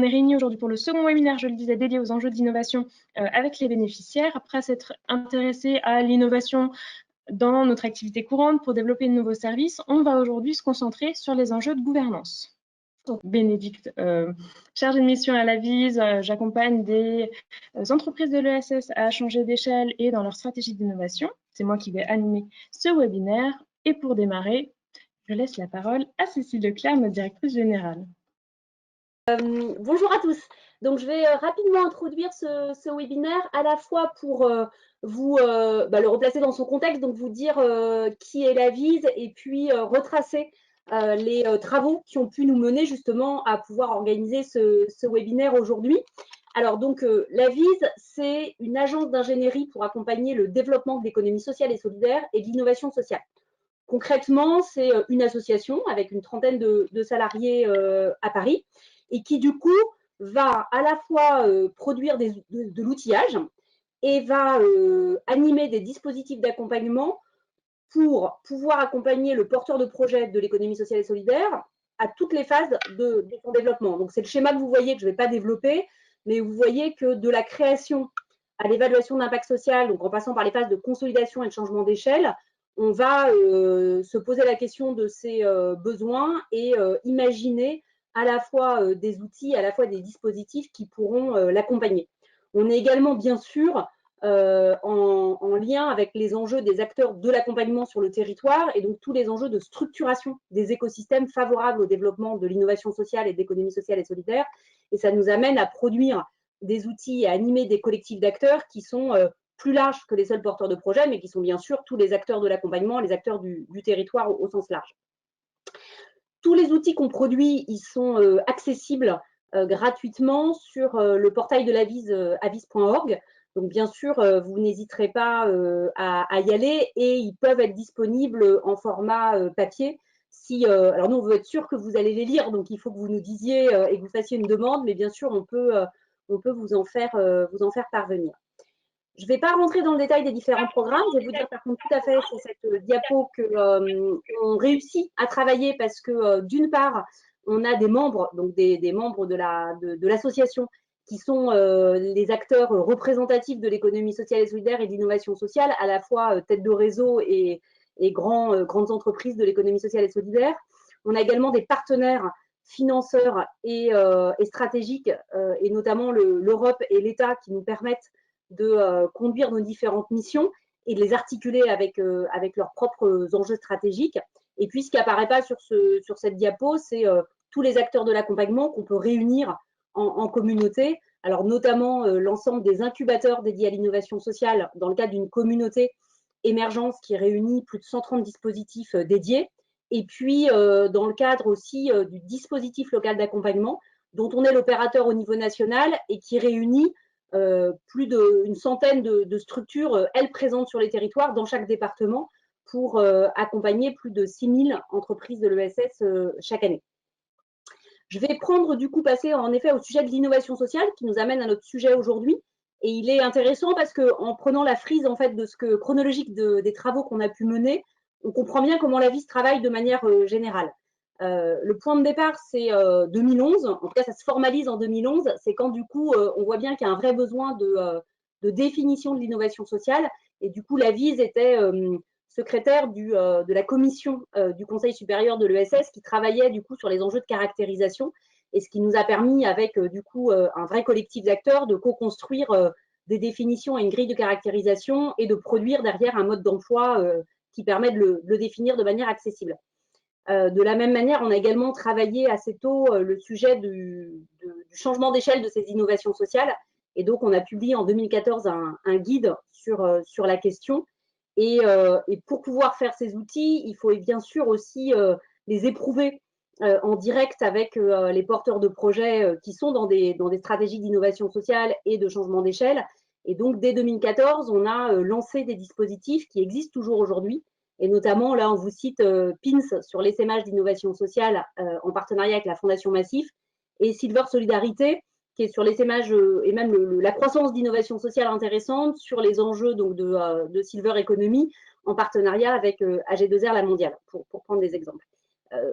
on est réunis aujourd'hui pour le second webinaire, je le disais, dédié aux enjeux d'innovation avec les bénéficiaires. Après s'être intéressé à l'innovation dans notre activité courante pour développer de nouveaux services, on va aujourd'hui se concentrer sur les enjeux de gouvernance. Donc, Bénédicte, chargée de mission à l'Avise, j'accompagne des entreprises de l'ESS à changer d'échelle et dans leur stratégie d'innovation. C'est moi qui vais animer ce webinaire. Et pour démarrer, je laisse la parole à Cécile Leclerc, notre directrice générale. Bonjour à tous. Donc, je vais rapidement introduire ce webinaire à la fois pour vous le replacer dans son contexte, donc vous dire qui est l'Avise et puis retracer les travaux qui ont pu nous mener justement à pouvoir organiser ce webinaire aujourd'hui. Alors donc l'Avise, c'est une agence d'ingénierie pour accompagner le développement de l'économie sociale et solidaire et de l'innovation sociale. Concrètement, c'est une association avec une trentaine de salariés à Paris et qui du coup va à la fois produire de l'outillage et va animer des dispositifs d'accompagnement pour pouvoir accompagner le porteur de projet de l'économie sociale et solidaire à toutes les phases de son développement. Donc c'est le schéma que vous voyez, que je ne vais pas développer, mais vous voyez que de la création à l'évaluation d'impact social, donc en passant par les phases de consolidation et de changement d'échelle, on va se poser la question de ses besoins et imaginer à la fois des outils, à la fois des dispositifs qui pourront l'accompagner. On est également, bien sûr, en lien avec les enjeux des acteurs de l'accompagnement sur le territoire et donc tous les enjeux de structuration des écosystèmes favorables au développement de l'innovation sociale et de l'économie sociale et solidaire. Et ça nous amène à produire des outils et à animer des collectifs d'acteurs qui sont plus larges que les seuls porteurs de projets, mais qui sont bien sûr tous les acteurs de l'accompagnement, les acteurs du territoire au sens large. Tous les outils qu'on produit, ils sont accessibles gratuitement sur le portail de l'Avise, avise.org. Donc, bien sûr, vous n'hésiterez pas à y aller et ils peuvent être disponibles en format papier. Alors, nous, on veut être sûr que vous allez les lire, donc il faut que vous nous disiez et que vous fassiez une demande, mais bien sûr, on peut vous en faire parvenir. Je ne vais pas rentrer dans le détail des différents programmes. Je vais vous dire par contre tout à fait sur cette diapo qu'on réussit à travailler parce que d'une part, on a des membres, donc des membres de l'association qui sont les acteurs représentatifs de l'économie sociale et solidaire et d'innovation sociale, à la fois tête de réseau et grandes entreprises de l'économie sociale et solidaire. On a également des partenaires financeurs et stratégiques, et notamment l'Europe et l'État qui nous permettent de conduire nos différentes missions et de les articuler avec leurs propres enjeux stratégiques. Et puis, ce qui n'apparaît pas sur cette diapo, c'est tous les acteurs de l'accompagnement qu'on peut réunir en communauté. Alors, notamment l'ensemble des incubateurs dédiés à l'innovation sociale dans le cadre d'une communauté émergence qui réunit plus de 130 dispositifs dédiés. Et puis, dans le cadre aussi du dispositif local d'accompagnement, dont on est l'opérateur au niveau national et qui réunit plus d'une centaine de structures, elles présentes sur les territoires dans chaque département pour accompagner plus de 6000 entreprises de l'ESS chaque année. Je vais passer en effet au sujet de l'innovation sociale qui nous amène à notre sujet aujourd'hui. Et il est intéressant parce qu'en prenant la frise en fait, chronologique des travaux qu'on a pu mener, on comprend bien comment l'Avise travaille de manière générale. Le point de départ, c'est 2011. En tout cas, ça se formalise en 2011. C'est quand, du coup, on voit bien qu'il y a un vrai besoin de définition de l'innovation sociale. Et du coup, l'Avise était secrétaire de la commission du Conseil supérieur de l'ESS qui travaillait, du coup, sur les enjeux de caractérisation. Et ce qui nous a permis, avec, du coup, un vrai collectif d'acteurs, de co-construire des définitions et une grille de caractérisation et de produire derrière un mode d'emploi qui permet de le définir de manière accessible. De la même manière, on a également travaillé assez tôt le sujet du changement d'échelle de ces innovations sociales. Et donc, on a publié en 2014 un guide sur la question. Et pour pouvoir faire ces outils, il faut bien sûr aussi les éprouver en direct avec les porteurs de projets qui sont dans des stratégies d'innovation sociale et de changement d'échelle. Et donc, dès 2014, on a lancé des dispositifs qui existent toujours aujourd'hui. Et notamment, là, on vous cite PINS sur l'essaimage d'innovation sociale en partenariat avec la Fondation Massif et Silver Solidarité, qui est sur l'essaimage et même la croissance d'innovation sociale intéressante sur les enjeux donc, de Silver Economy en partenariat avec AG2R La Mondiale, pour prendre des exemples.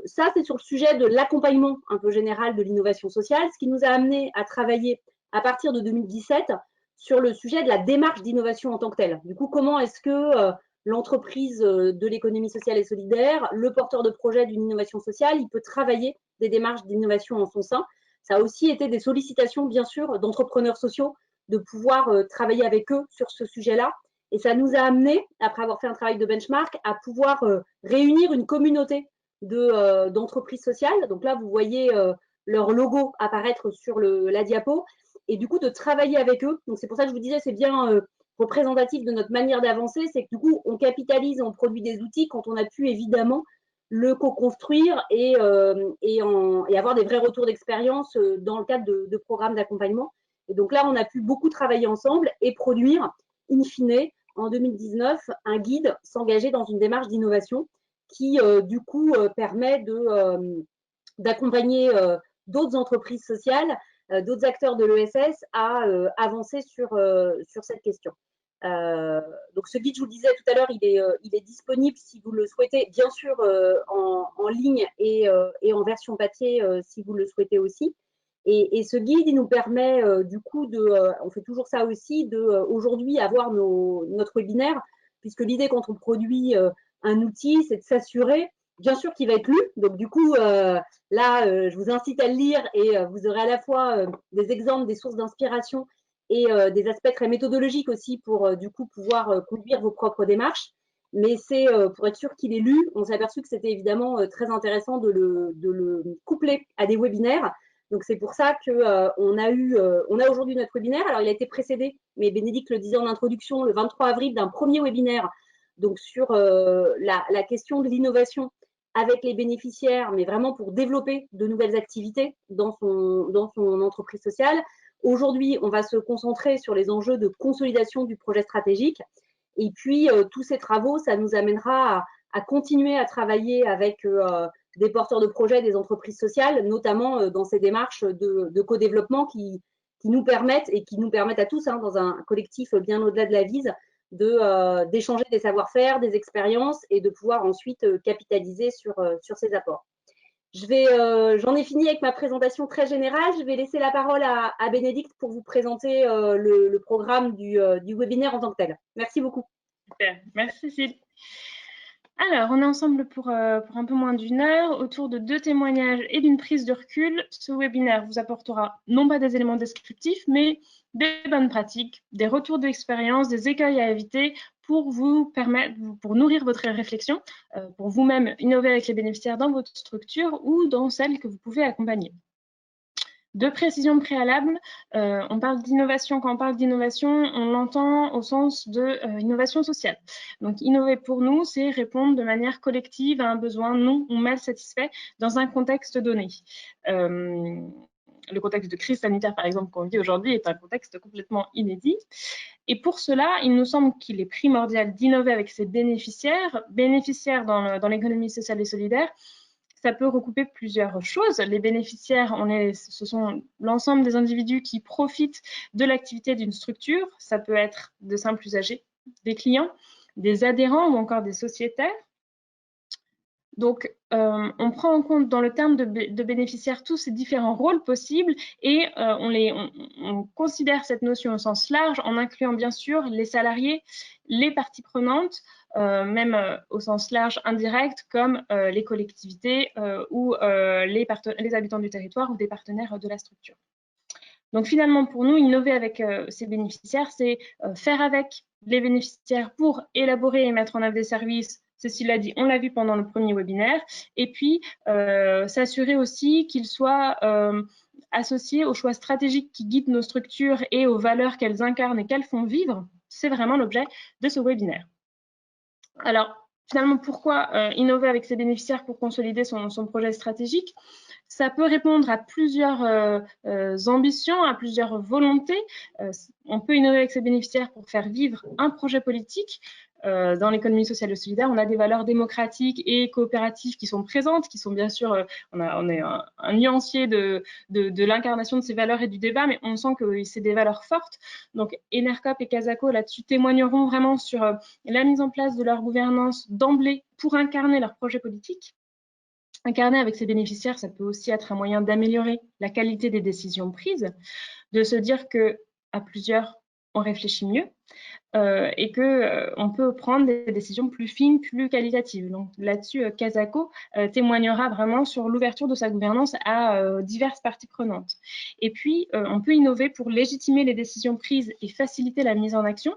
Ça, c'est sur le sujet de l'accompagnement un peu général de l'innovation sociale, ce qui nous a amené à travailler à partir de 2017 sur le sujet de la démarche d'innovation en tant que telle. Du coup, comment est-ce que l'entreprise de l'économie sociale et solidaire, le porteur de projet d'une innovation sociale, il peut travailler des démarches d'innovation en son sein. Ça a aussi été des sollicitations, bien sûr, d'entrepreneurs sociaux de pouvoir travailler avec eux sur ce sujet-là. Et ça nous a amené, après avoir fait un travail de benchmark, à pouvoir réunir une communauté d'entreprises sociales. Donc là, vous voyez leur logo apparaître sur la diapo. Et du coup, de travailler avec eux. Donc c'est pour ça que je vous disais, c'est bien représentatif de notre manière d'avancer, c'est que du coup, on capitalise, on produit des outils quand on a pu évidemment le co-construire et avoir des vrais retours d'expérience dans le cadre de programmes d'accompagnement. Et donc là, on a pu beaucoup travailler ensemble et produire, in fine, en 2019, un guide s'engager dans une démarche d'innovation qui, du coup, permet d'accompagner d'autres entreprises sociales, d'autres acteurs de l'ESS à avancer sur cette question. Donc ce guide, je vous le disais tout à l'heure, il est disponible si vous le souhaitez, bien sûr en ligne et en version papier si vous le souhaitez aussi. Et ce guide, il nous permet du coup on fait toujours ça aussi, aujourd'hui avoir notre webinaire, puisque l'idée quand on produit un outil, c'est de s'assurer, bien sûr, qu'il va être lu. Donc du coup, là, je vous incite à le lire et vous aurez à la fois des exemples, des sources d'inspiration et des aspects très méthodologiques aussi pour du coup pouvoir conduire vos propres démarches. Mais c'est pour être sûr qu'il est lu. On s'est aperçu que c'était évidemment très intéressant de le coupler à des webinaires. Donc c'est pour ça que on a aujourd'hui notre webinaire. Alors il a été précédé, mais Bénédicte le disait en introduction, le 23 avril d'un premier webinaire donc sur la question de l'innovation avec les bénéficiaires, mais vraiment pour développer de nouvelles activités dans son entreprise sociale. Aujourd'hui, on va se concentrer sur les enjeux de consolidation du projet stratégique. Et puis, tous ces travaux, ça nous amènera à continuer à travailler avec des porteurs de projets, des entreprises sociales, notamment dans ces démarches de co-développement qui nous permettent, et qui nous permettent à tous, hein, dans un collectif bien au-delà de la vise, d'échanger des savoir-faire, des expériences et de pouvoir ensuite capitaliser sur ces apports. J'en ai fini avec ma présentation très générale. Je vais laisser la parole à Bénédicte pour vous présenter le programme du webinaire en tant que tel. Merci beaucoup. Super, merci Cécile. Alors, on est ensemble pour un peu moins d'une heure, autour de 2 témoignages et d'une prise de recul. Ce webinaire vous apportera non pas des éléments descriptifs, mais des bonnes pratiques, des retours d'expérience, des écueils à éviter pour vous permettre, pour nourrir votre réflexion, pour vous-même innover avec les bénéficiaires dans votre structure ou dans celle que vous pouvez accompagner. Deux précisions préalables, on parle d'innovation. Quand on parle d'innovation, on l'entend au sens de innovation sociale. Donc, innover pour nous, c'est répondre de manière collective à un besoin non ou mal satisfait dans un contexte donné. Le contexte de crise sanitaire, par exemple, qu'on vit aujourd'hui, est un contexte complètement inédit. Et pour cela, il nous semble qu'il est primordial d'innover avec ses bénéficiaires dans l'économie sociale et solidaire. Ça peut recouper plusieurs choses. Les bénéficiaires, ce sont l'ensemble des individus qui profitent de l'activité d'une structure. Ça peut être de simples usagers, des clients, des adhérents ou encore des sociétaires. Donc, on prend en compte dans le terme de bénéficiaires tous ces différents rôles possibles et on considère cette notion au sens large en incluant bien sûr les salariés, les parties prenantes, même au sens large indirect comme les collectivités ou les habitants du territoire ou des partenaires de la structure. Donc finalement, pour nous, innover avec ces bénéficiaires, c'est faire avec les bénéficiaires pour élaborer et mettre en œuvre des services. Cécile l'a dit, on l'a vu pendant le premier webinaire. Et puis, s'assurer aussi qu'ils soient associés aux choix stratégiques qui guident nos structures et aux valeurs qu'elles incarnent et qu'elles font vivre. C'est vraiment l'objet de ce webinaire. Alors, finalement, pourquoi innover avec ses bénéficiaires pour consolider son projet stratégique ? Ça peut répondre à plusieurs ambitions, à plusieurs volontés. On peut innover avec ses bénéficiaires pour faire vivre un projet politique. Dans l'économie sociale et solidaire, on a des valeurs démocratiques et coopératives qui sont présentes, qui sont bien sûr, on est un nuancier de l'incarnation de ces valeurs et du débat, mais on sent que c'est des valeurs fortes. Donc, Enercop et Casaco, là-dessus, témoigneront vraiment sur la mise en place de leur gouvernance d'emblée pour incarner leur projet politique. incarner avec ses bénéficiaires, ça peut aussi être un moyen d'améliorer la qualité des décisions prises, de se dire que à plusieurs, on réfléchit mieux et que on peut prendre des décisions plus fines, plus qualitatives. Donc là-dessus, Casako témoignera vraiment sur l'ouverture de sa gouvernance à diverses parties prenantes. Et puis, on peut innover pour légitimer les décisions prises et faciliter la mise en action.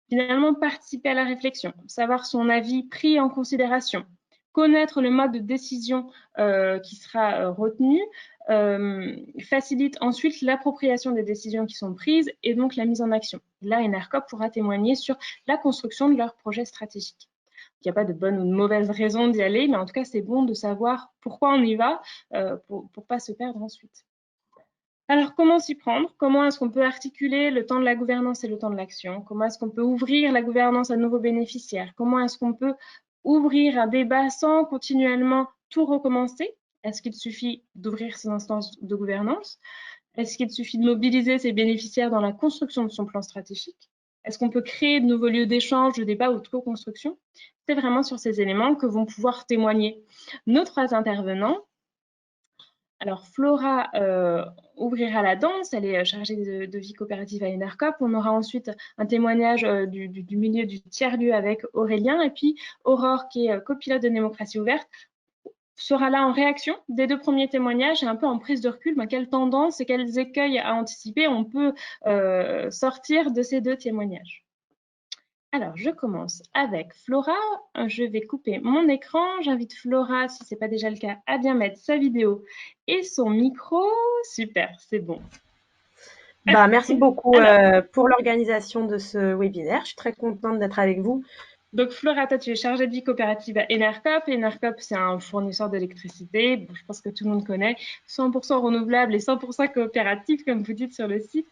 Finalement, participer à la réflexion, savoir son avis pris en considération, connaître le mode de décision qui sera retenu, facilite ensuite l'appropriation des décisions qui sont prises et donc la mise en action. Là, ENERCOP pourra témoigner sur la construction de leur projet stratégique. Il n'y a pas de bonne ou de mauvaise raison d'y aller, mais en tout cas, c'est bon de savoir pourquoi on y va pour ne pas se perdre ensuite. Alors, comment s'y prendre? Comment est-ce qu'on peut articuler le temps de la gouvernance et le temps de l'action? Comment est-ce qu'on peut ouvrir la gouvernance à de nouveaux bénéficiaires? Comment est-ce qu'on peut ouvrir un débat sans continuellement tout recommencer? Est-ce qu'il suffit d'ouvrir ces instances de gouvernance? Est-ce qu'il suffit de mobiliser ses bénéficiaires dans la construction de son plan stratégique? Est-ce qu'on peut créer de nouveaux lieux d'échange, de débat ou de co-construction? C'est vraiment sur ces éléments que vont pouvoir témoigner nos 3 intervenants. Alors, Flora ouvrira la danse, elle est chargée de vie coopérative à ENERCOP. On aura ensuite un témoignage du milieu du tiers-lieu avec Aurélien. Et puis, Aurore, qui est copilote de démocratie ouverte, sera là en réaction des 2 premiers témoignages et un peu en prise de recul, quelles tendances et quels écueils à anticiper on peut sortir de ces 2 témoignages. Alors, je commence avec Flora. Je vais couper mon écran. J'invite Flora, si ce n'est pas déjà le cas, à bien mettre sa vidéo et son micro. Super, c'est bon. Merci beaucoup pour l'organisation de ce webinaire. Je suis très contente d'être avec vous. Donc, Flora, toi, tu es chargée de vie coopérative à ENERCOP. ENERCOP, c'est un fournisseur d'électricité, je pense que tout le monde connaît, 100% renouvelable et 100% coopératif, comme vous dites sur le site,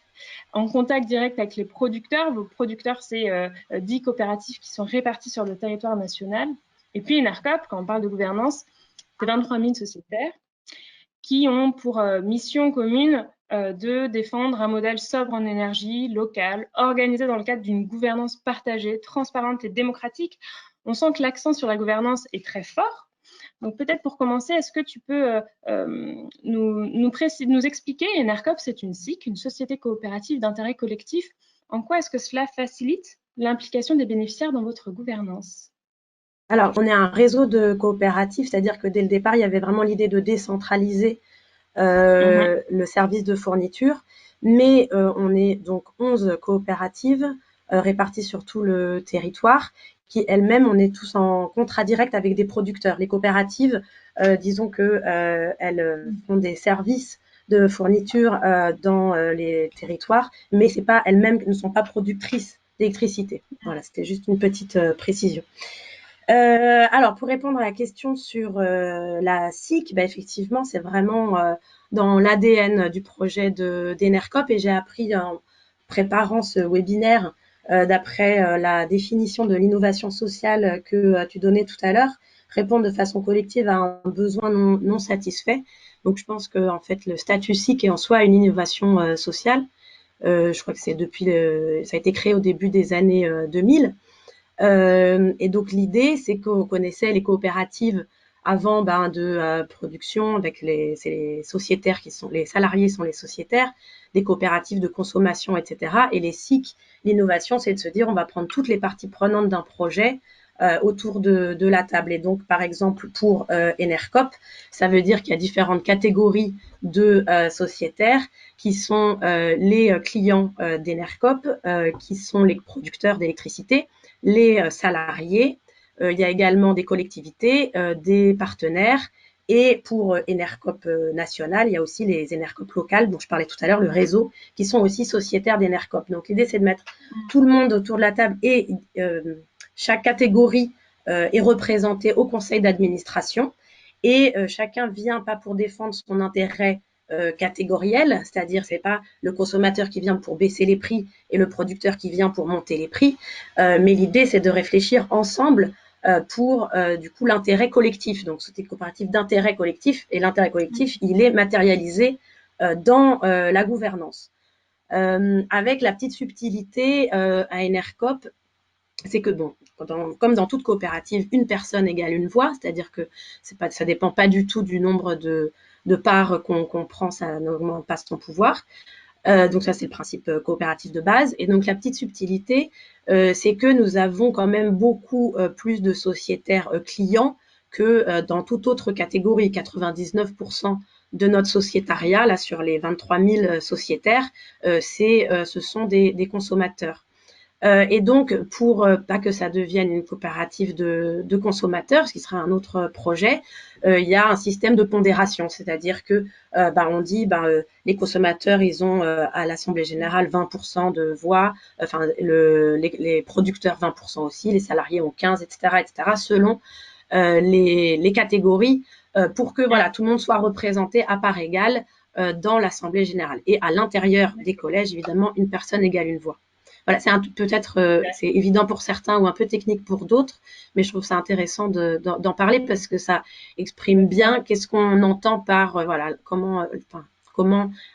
en contact direct avec les producteurs. Vos producteurs, c'est 10 coopératives qui sont réparties sur le territoire national. Et puis, ENERCOP, quand on parle de gouvernance, c'est 23 000 sociétaires qui ont pour mission commune de défendre un modèle sobre en énergie, local, organisé dans le cadre d'une gouvernance partagée, transparente et démocratique. On sent que l'accent sur la gouvernance est très fort. Donc peut-être pour commencer, est-ce que tu peux nous expliquer, ENERCOP, c'est une SIC, une société coopérative d'intérêt collectif. En quoi est-ce que cela facilite l'implication des bénéficiaires dans votre gouvernance? Alors, on est un réseau de coopératives, c'est-à-dire que dès le départ, il y avait vraiment l'idée de décentraliser le service de fourniture, mais on est donc 11 coopératives réparties sur tout le territoire, qui elles-mêmes, on est tous en contrat direct avec des producteurs. Les coopératives, disons que elles font des services de fourniture dans les territoires, mais c'est pas elles-mêmes ne sont pas productrices d'électricité. Voilà, c'était juste une petite précision. Alors, pour répondre à la question sur la SIC, effectivement, c'est vraiment dans l'ADN du projet d'ENERCOP et j'ai appris en préparant ce webinaire d'après la définition de l'innovation sociale que tu donnais tout à l'heure, répondre de façon collective à un besoin non satisfait. Donc, je pense que en fait, le statut SIC est en soi une innovation sociale. Je crois que c'est ça a été créé au début des années 2000. Et donc l'idée, c'est qu'on connaissait les coopératives avant de production avec les sociétaires qui sont les salariés sont les sociétaires, des coopératives de consommation, etc. Et les SIC, l'innovation, c'est de se dire on va prendre toutes les parties prenantes d'un projet autour de la table. Et donc, par exemple, pour ENERCOP, ça veut dire qu'il y a différentes catégories de sociétaires qui sont les clients d'ENERCOP, qui sont les producteurs d'électricité, les salariés, il y a également des collectivités, des partenaires, et pour ENERCOP national, il y a aussi les ENERCOP locales, dont je parlais tout à l'heure, le réseau, qui sont aussi sociétaires d'ENERCOP. Donc l'idée, c'est de mettre tout le monde autour de la table et chaque catégorie est représentée au conseil d'administration et chacun vient pas pour défendre son intérêt catégoriel, c'est-à-dire c'est pas le consommateur qui vient pour baisser les prix et le producteur qui vient pour monter les prix, mais l'idée c'est de réfléchir ensemble pour du coup l'intérêt collectif. Donc c'était une coopérative d'intérêt collectif et l'intérêt collectif il est matérialisé dans la gouvernance. Avec la petite subtilité à ENERCOP, c'est que bon, comme dans toute coopérative, une personne égale une voix, c'est-à-dire que ça dépend pas du tout du nombre de parts qu'on prend, ça n'augmente pas son pouvoir. Donc ça, c'est le principe coopératif de base. Et donc la petite subtilité, c'est que nous avons quand même beaucoup plus de sociétaires clients que dans toute autre catégorie. 99% de notre sociétariat, là sur les 23 000 sociétaires, ce sont des consommateurs. Et donc, pour pas que ça devienne une coopérative de consommateurs, ce qui sera un autre projet, il y a un système de pondération, c'est-à-dire que on dit les consommateurs, ils ont à l'Assemblée générale 20% de voix, enfin les producteurs 20% aussi, les salariés ont 15, etc., etc., selon les catégories, pour que voilà tout le monde soit représenté à part égale dans l'Assemblée générale. Et à l'intérieur des collèges, évidemment, une personne égale une voix. Voilà, c'est peut-être c'est évident pour certains ou un peu technique pour d'autres, mais je trouve ça intéressant d'en parler parce que ça exprime bien qu'est-ce qu'on entend par voilà comment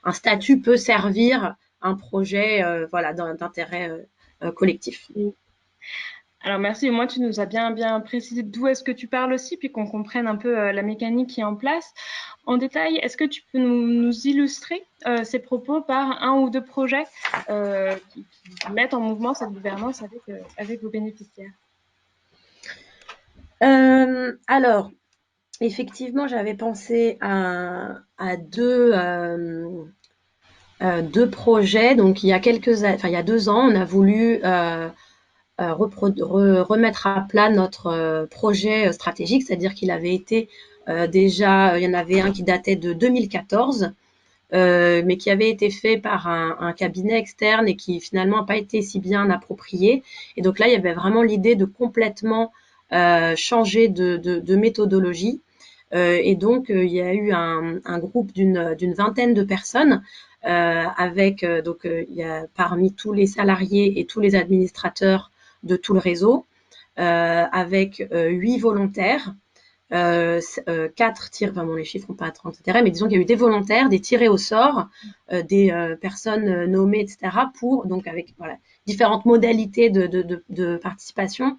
un statut peut servir un projet voilà d'intérêt collectif. Alors merci, moi tu nous as bien précisé d'où est-ce que tu parles aussi, puis qu'on comprenne un peu la mécanique qui est en place. En détail, est-ce que tu peux nous illustrer ces propos par un ou deux projets qui mettent en mouvement cette gouvernance avec vos bénéficiaires? Alors, effectivement, j'avais pensé à deux projets. Donc, il y a il y a 2 ans, on a voulu remettre à plat notre projet stratégique, c'est-à-dire qu'il avait été déjà, il y en avait un qui datait de 2014, mais qui avait été fait par un cabinet externe et qui finalement n'a pas été si bien approprié. Et donc là, il y avait vraiment l'idée de complètement changer de méthodologie. Et donc, il y a eu un groupe d'une vingtaine de personnes avec donc il y a parmi tous les salariés et tous les administrateurs de tout le réseau, avec 8 volontaires, 4 tirés, enfin bon, les chiffres n'ont pas trop d'intérêt, mais disons qu'il y a eu des volontaires, des tirés au sort, des personnes nommées, etc., pour, donc avec voilà, différentes modalités de participation,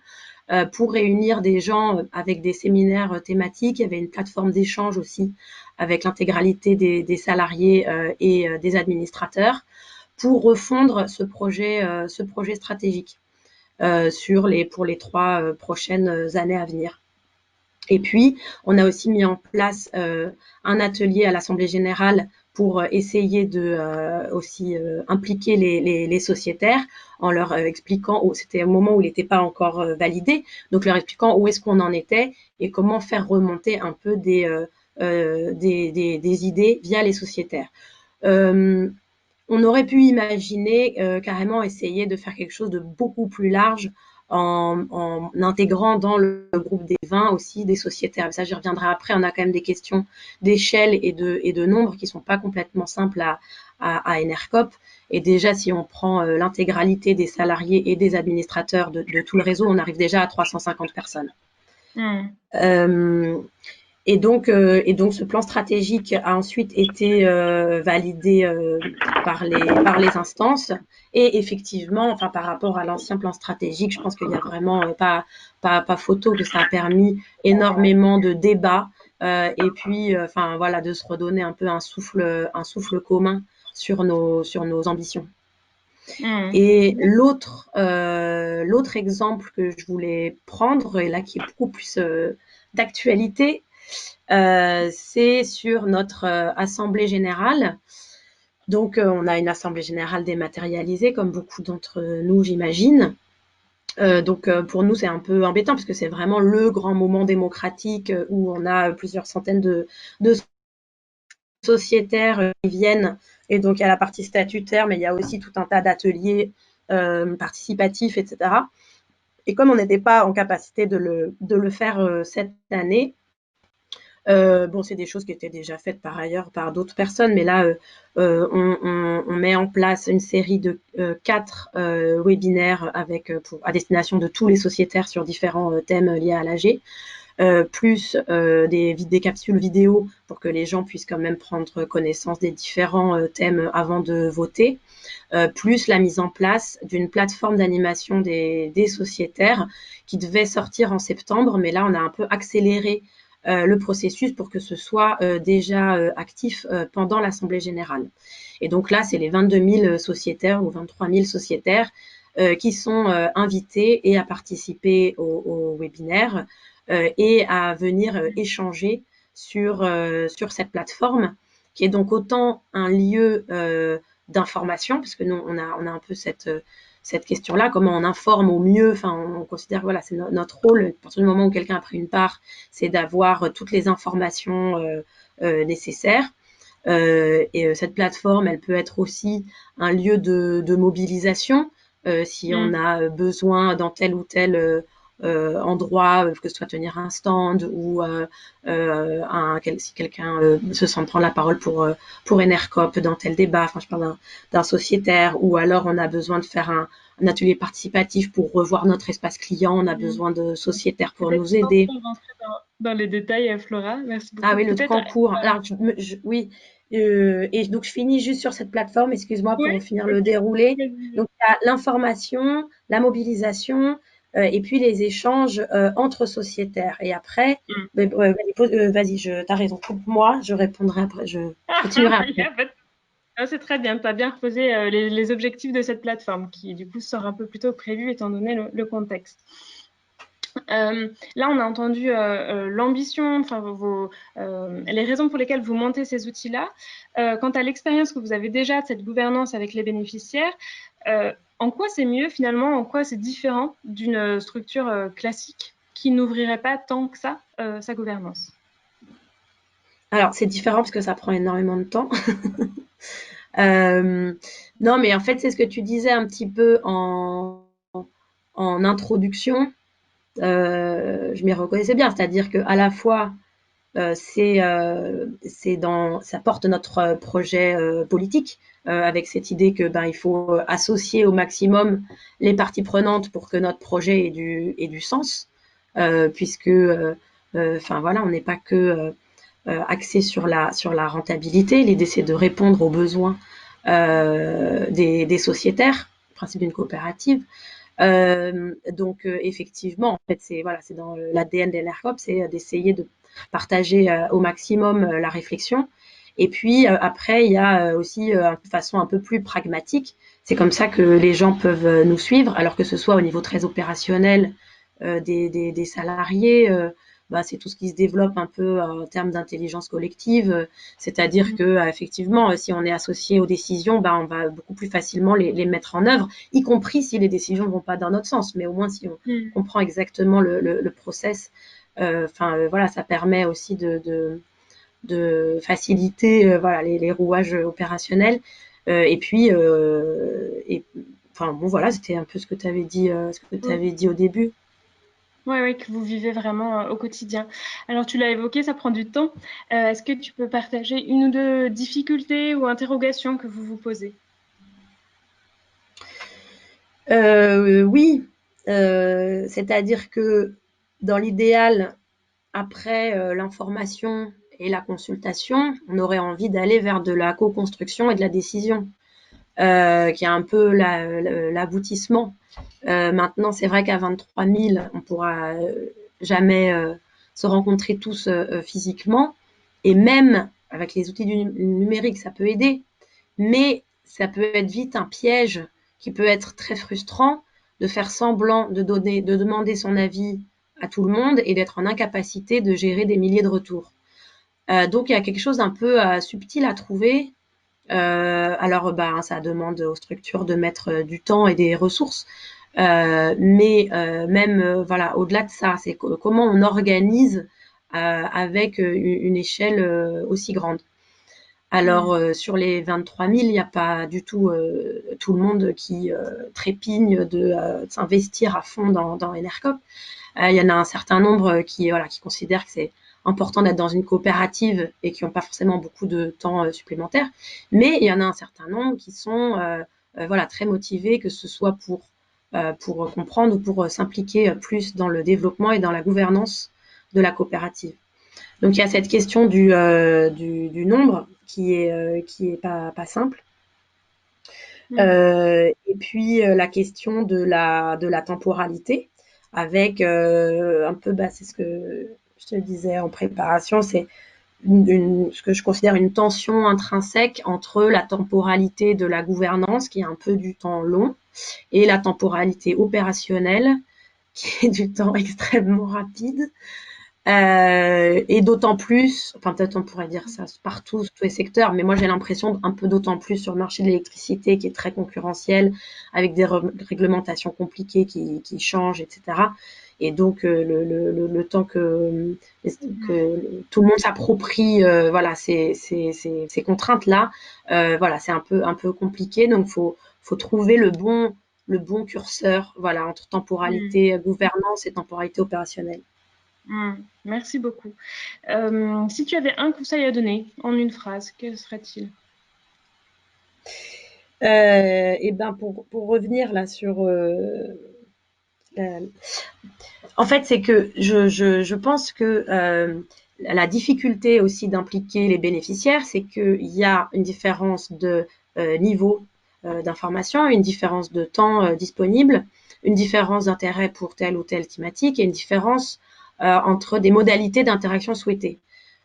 pour réunir des gens avec des séminaires thématiques. Il y avait une plateforme d'échange aussi avec l'intégralité des salariés et des administrateurs pour refondre ce projet stratégique pour les 3 prochaines années à venir. Et puis, on a aussi mis en place un atelier à l'Assemblée générale pour essayer de aussi impliquer les sociétaires en leur expliquant, c'était un moment où il n'était pas encore validé, donc leur expliquant où est-ce qu'on en était et comment faire remonter un peu des idées via les sociétaires. On aurait pu imaginer carrément essayer de faire quelque chose de beaucoup plus large en intégrant dans le groupe des 20 aussi des sociétaires. Ça, j'y reviendrai après. On a quand même des questions d'échelle et de nombre qui sont pas complètement simples à Enercoop. Et déjà, si on prend l'intégralité des salariés et des administrateurs de tout le réseau, on arrive déjà à 350 personnes. Et donc, ce plan stratégique a ensuite été validé par les instances. Et effectivement, enfin, par rapport à l'ancien plan stratégique, je pense qu'il y a vraiment pas photo, que ça a permis énormément de débats et puis, enfin voilà, de se redonner un peu un souffle commun sur nos ambitions. Et l'autre exemple que je voulais prendre, et là qui est beaucoup plus d'actualité, c'est sur notre assemblée générale. Donc, on a une assemblée générale dématérialisée, comme beaucoup d'entre nous, j'imagine. Donc, pour nous, c'est un peu embêtant parce que c'est vraiment le grand moment démocratique où on a plusieurs centaines de sociétaires qui viennent. Et donc, il y a la partie statutaire, mais il y a aussi tout un tas d'ateliers participatifs, etc. Et comme on n'était pas en capacité de le faire cette année, bon, c'est des choses qui étaient déjà faites par ailleurs par d'autres personnes, mais là, on met en place une série de 4 webinaires à destination de tous les sociétaires sur différents thèmes liés à l'AG. plus des capsules vidéo pour que les gens puissent quand même prendre connaissance des différents thèmes avant de voter, plus la mise en place d'une plateforme d'animation des sociétaires qui devait sortir en septembre, mais là on a un peu accéléré le processus pour que ce soit déjà actif pendant l'Assemblée générale. Et donc là, c'est les 22 000 sociétaires ou 23 000 sociétaires qui sont invités et à participer au webinaire et à venir échanger sur cette plateforme, qui est donc autant un lieu d'information, parce que nous, on a un peu cette question-là, comment on informe au mieux, enfin, on considère que voilà, c'est notre rôle, à partir du moment où quelqu'un a pris une part, c'est d'avoir toutes les informations nécessaires. Et cette plateforme, elle peut être aussi un lieu de mobilisation, si on a besoin dans tel ou tel endroit, que ce soit tenir un stand ou si quelqu'un se sent prendre la parole pour Enercop dans tel débat, enfin je parle d'un sociétaire, ou alors on a besoin de faire un atelier participatif pour revoir notre espace client, on a besoin de sociétaires pour nous aider. Dans les détails, Flora, merci beaucoup. Ah oui, le truc en cours. Alors, oui, et donc je finis juste sur cette plateforme, excuse-moi pour finir le déroulé. Donc, il y a l'information, la mobilisation, et puis les échanges entre sociétaires. Et après, vas-y, t'as raison, coupe-moi, je répondrai après, je continuerai après. C'est très bien, tu as bien reposé les objectifs de cette plateforme qui, du coup, sort un peu plus tôt que prévu étant donné le contexte. Là, on a entendu l'ambition, enfin les raisons pour lesquelles vous montez ces outils-là. Quant à l'expérience que vous avez déjà de cette gouvernance avec les bénéficiaires, en quoi c'est mieux finalement, en quoi c'est différent d'une structure classique qui n'ouvrirait pas tant que ça sa gouvernance? Alors, c'est différent parce que ça prend énormément de temps. Non, mais en fait, c'est ce que tu disais un petit peu en introduction. Je m'y reconnaissais bien, c'est-à-dire que à la fois ça porte notre projet politique avec cette idée que il faut associer au maximum les parties prenantes pour que notre projet ait du sens, puisque enfin voilà, on n'est pas que axé sur la rentabilité. L'idée c'est de répondre aux besoins des sociétaires, le principe d'une coopérative. Donc effectivement, en fait, c'est dans l'ADN d'Enercop, c'est d'essayer de partager au maximum la réflexion. Et puis après, il y a aussi une façon un peu plus pragmatique. C'est comme ça que les gens peuvent nous suivre, alors que ce soit au niveau très opérationnel des salariés. C'est tout ce qui se développe un peu en termes d'intelligence collective, c'est-à-dire que effectivement, si on est associé aux décisions, on va beaucoup plus facilement les mettre en œuvre, y compris si les décisions ne vont pas dans notre sens. Mais au moins, si on comprend exactement le process, voilà, ça permet aussi de faciliter les rouages opérationnels. Et puis, bon, voilà, c'était un peu ce que tu avais dit, dit au début. Oui, que vous vivez vraiment au quotidien. Alors, tu l'as évoqué, ça prend du temps. Est-ce que tu peux partager une ou deux difficultés ou interrogations que vous vous posez? Oui, c'est-à-dire que dans l'idéal, après l'information et la consultation, on aurait envie d'aller vers de la co-construction et de la décision, qui est un peu l'aboutissement. Maintenant, c'est vrai qu'à 23 000, on pourra jamais se rencontrer tous physiquement, et même avec les outils du numérique, ça peut aider, mais ça peut être vite un piège qui peut être très frustrant de faire semblant de demander son avis à tout le monde et d'être en incapacité de gérer des milliers de retours. Donc il y a quelque chose d'un peu subtil à trouver. Alors ça demande aux structures de mettre du temps et des ressources, mais même voilà, au-delà de ça, c'est comment on organise avec une échelle aussi grande. Alors sur les 23 000, il n'y a pas du tout tout le monde qui trépigne de s'investir à fond dans Enercop. Il y en a un certain nombre qui considèrent que c'est important d'être dans une coopérative et qui n'ont pas forcément beaucoup de temps supplémentaire. Mais il y en a un certain nombre qui sont très motivés, que ce soit pour comprendre ou pour s'impliquer plus dans le développement et dans la gouvernance de la coopérative. Donc il y a cette question du nombre qui est pas simple. Et puis la question de la temporalité avec un peu, c'est ce que je te disais en préparation, c'est ce que je considère une tension intrinsèque entre la temporalité de la gouvernance, qui est un peu du temps long, et la temporalité opérationnelle, qui est du temps extrêmement rapide. Et d'autant plus, enfin peut-être on pourrait dire ça partout, sur tous les secteurs, mais moi j'ai l'impression un peu d'autant plus sur le marché de l'électricité qui est très concurrentiel, avec des réglementations compliquées qui changent, etc. Et donc le temps que tout le monde s'approprie voilà ces contraintes-là, voilà c'est un peu compliqué. Donc faut trouver le bon curseur voilà entre temporalité gouvernance et temporalité opérationnelle. Merci beaucoup. Si tu avais un conseil à donner en une phrase, quel serait-il? Et ben pour revenir là sur en fait c'est que je pense que la difficulté aussi d'impliquer les bénéficiaires, c'est qu'il y a une différence de niveau d'information, une différence de temps disponible, une différence d'intérêt pour telle ou telle thématique et une différence entre des modalités d'interaction souhaitées.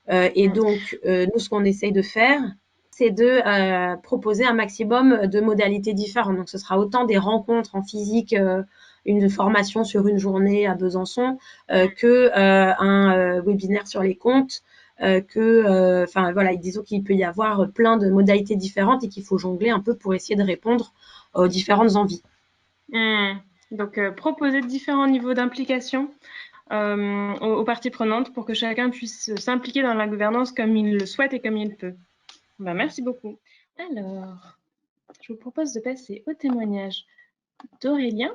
Et donc, nous, ce qu'on essaye de faire, c'est de proposer un maximum de modalités différentes. Donc, ce sera autant des rencontres en physique, une formation sur une journée à Besançon, que un webinaire sur les comptes, enfin voilà, disons qu'il peut y avoir plein de modalités différentes et qu'il faut jongler un peu pour essayer de répondre aux différentes envies. Donc, proposer différents niveaux d'implication aux parties prenantes pour que chacun puisse s'impliquer dans la gouvernance comme il le souhaite et comme il peut. Merci beaucoup. Alors, je vous propose de passer au témoignage d'Aurélien.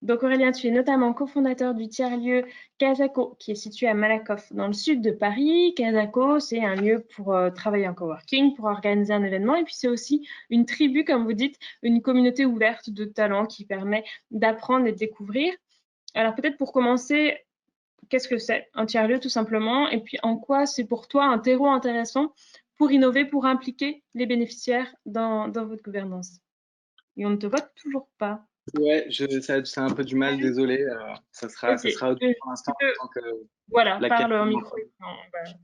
Donc Aurélien, tu es notamment cofondateur du tiers-lieu Casako, qui est situé à Malakoff, dans le sud de Paris. Casako, c'est un lieu pour travailler en coworking, pour organiser un événement. Et puis c'est aussi une tribu, comme vous dites, une communauté ouverte de talents qui permet d'apprendre et de découvrir. Alors peut-être pour commencer, qu'est-ce que c'est un tiers-lieu tout simplement? Et puis en quoi c'est pour toi un terreau intéressant pour innover, pour impliquer les bénéficiaires dans votre gouvernance? Et on ne te voit toujours pas. Ouais, c'est un peu du mal, désolé. Ça sera audio pour l'instant. Voilà, parle au micro.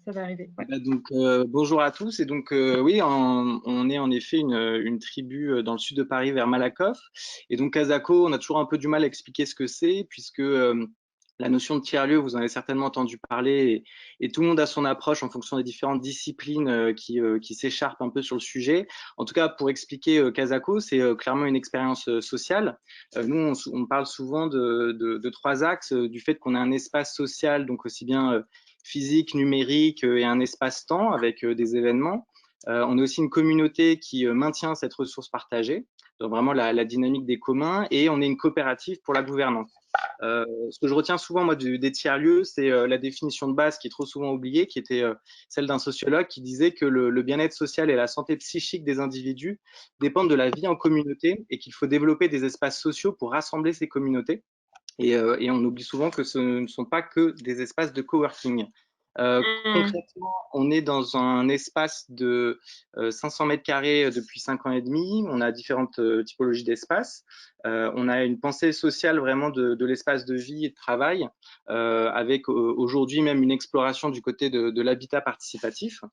Ça va arriver. Ouais. Donc, bonjour à tous. Et donc, oui, on est en effet une tribu dans le sud de Paris, vers Malakoff. Et donc, Casako, on a toujours un peu du mal à expliquer ce que c'est, puisque la notion de tiers-lieu, vous en avez certainement entendu parler, et tout le monde a son approche en fonction des différentes disciplines qui s'écharpent un peu sur le sujet. En tout cas, pour expliquer Casako, c'est clairement une expérience sociale. Nous, on parle souvent de trois axes, du fait qu'on a un espace social, donc aussi bien physique, numérique et un espace-temps avec des événements. On est aussi une communauté qui maintient cette ressource partagée, donc vraiment la dynamique des communs, et on est une coopérative pour la gouvernance. Ce que je retiens souvent moi des tiers-lieux, c'est la définition de base qui est trop souvent oubliée, qui était celle d'un sociologue qui disait que le bien-être social et la santé psychique des individus dépendent de la vie en communauté et qu'il faut développer des espaces sociaux pour rassembler ces communautés. Et on oublie souvent que ce ne sont pas que des espaces de coworking. Concrètement, on est dans un espace de 500 mètres carrés depuis 5 ans et demi. On a différentes typologies d'espaces. On a une pensée sociale vraiment de l'espace de vie et de travail, avec aujourd'hui même une exploration du côté de l'habitat participatif.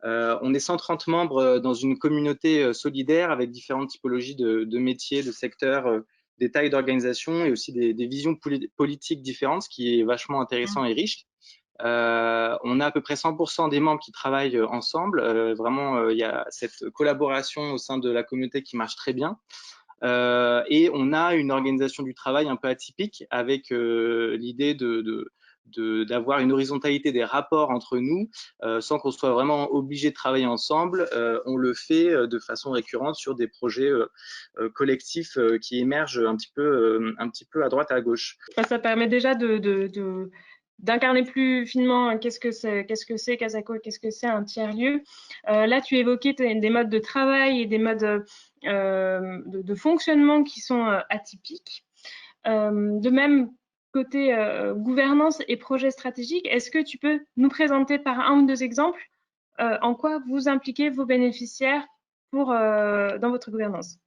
On est 130 membres dans une communauté solidaire avec différentes typologies de métiers, de secteurs, des tailles d'organisation et aussi des visions politiques différentes, ce qui est vachement intéressant et riche. On a à peu près 100% des membres qui travaillent ensemble. Vraiment, il y a cette collaboration au sein de la communauté qui marche très bien. Et on a une organisation du travail un peu atypique avec l'idée d'avoir une horizontalité des rapports entre nous sans qu'on soit vraiment obligé de travailler ensemble. On le fait de façon récurrente sur des projets collectifs qui émergent un petit peu à droite et à gauche. Ça permet déjà d'incarner plus finement qu'est-ce que c'est Casako, qu'est-ce que c'est un tiers-lieu. Là, tu évoquais des modes de travail et des modes de fonctionnement qui sont atypiques. De même, côté gouvernance et projet stratégique, est-ce que tu peux nous présenter par un ou deux exemples en quoi vous impliquez vos bénéficiaires dans votre gouvernance?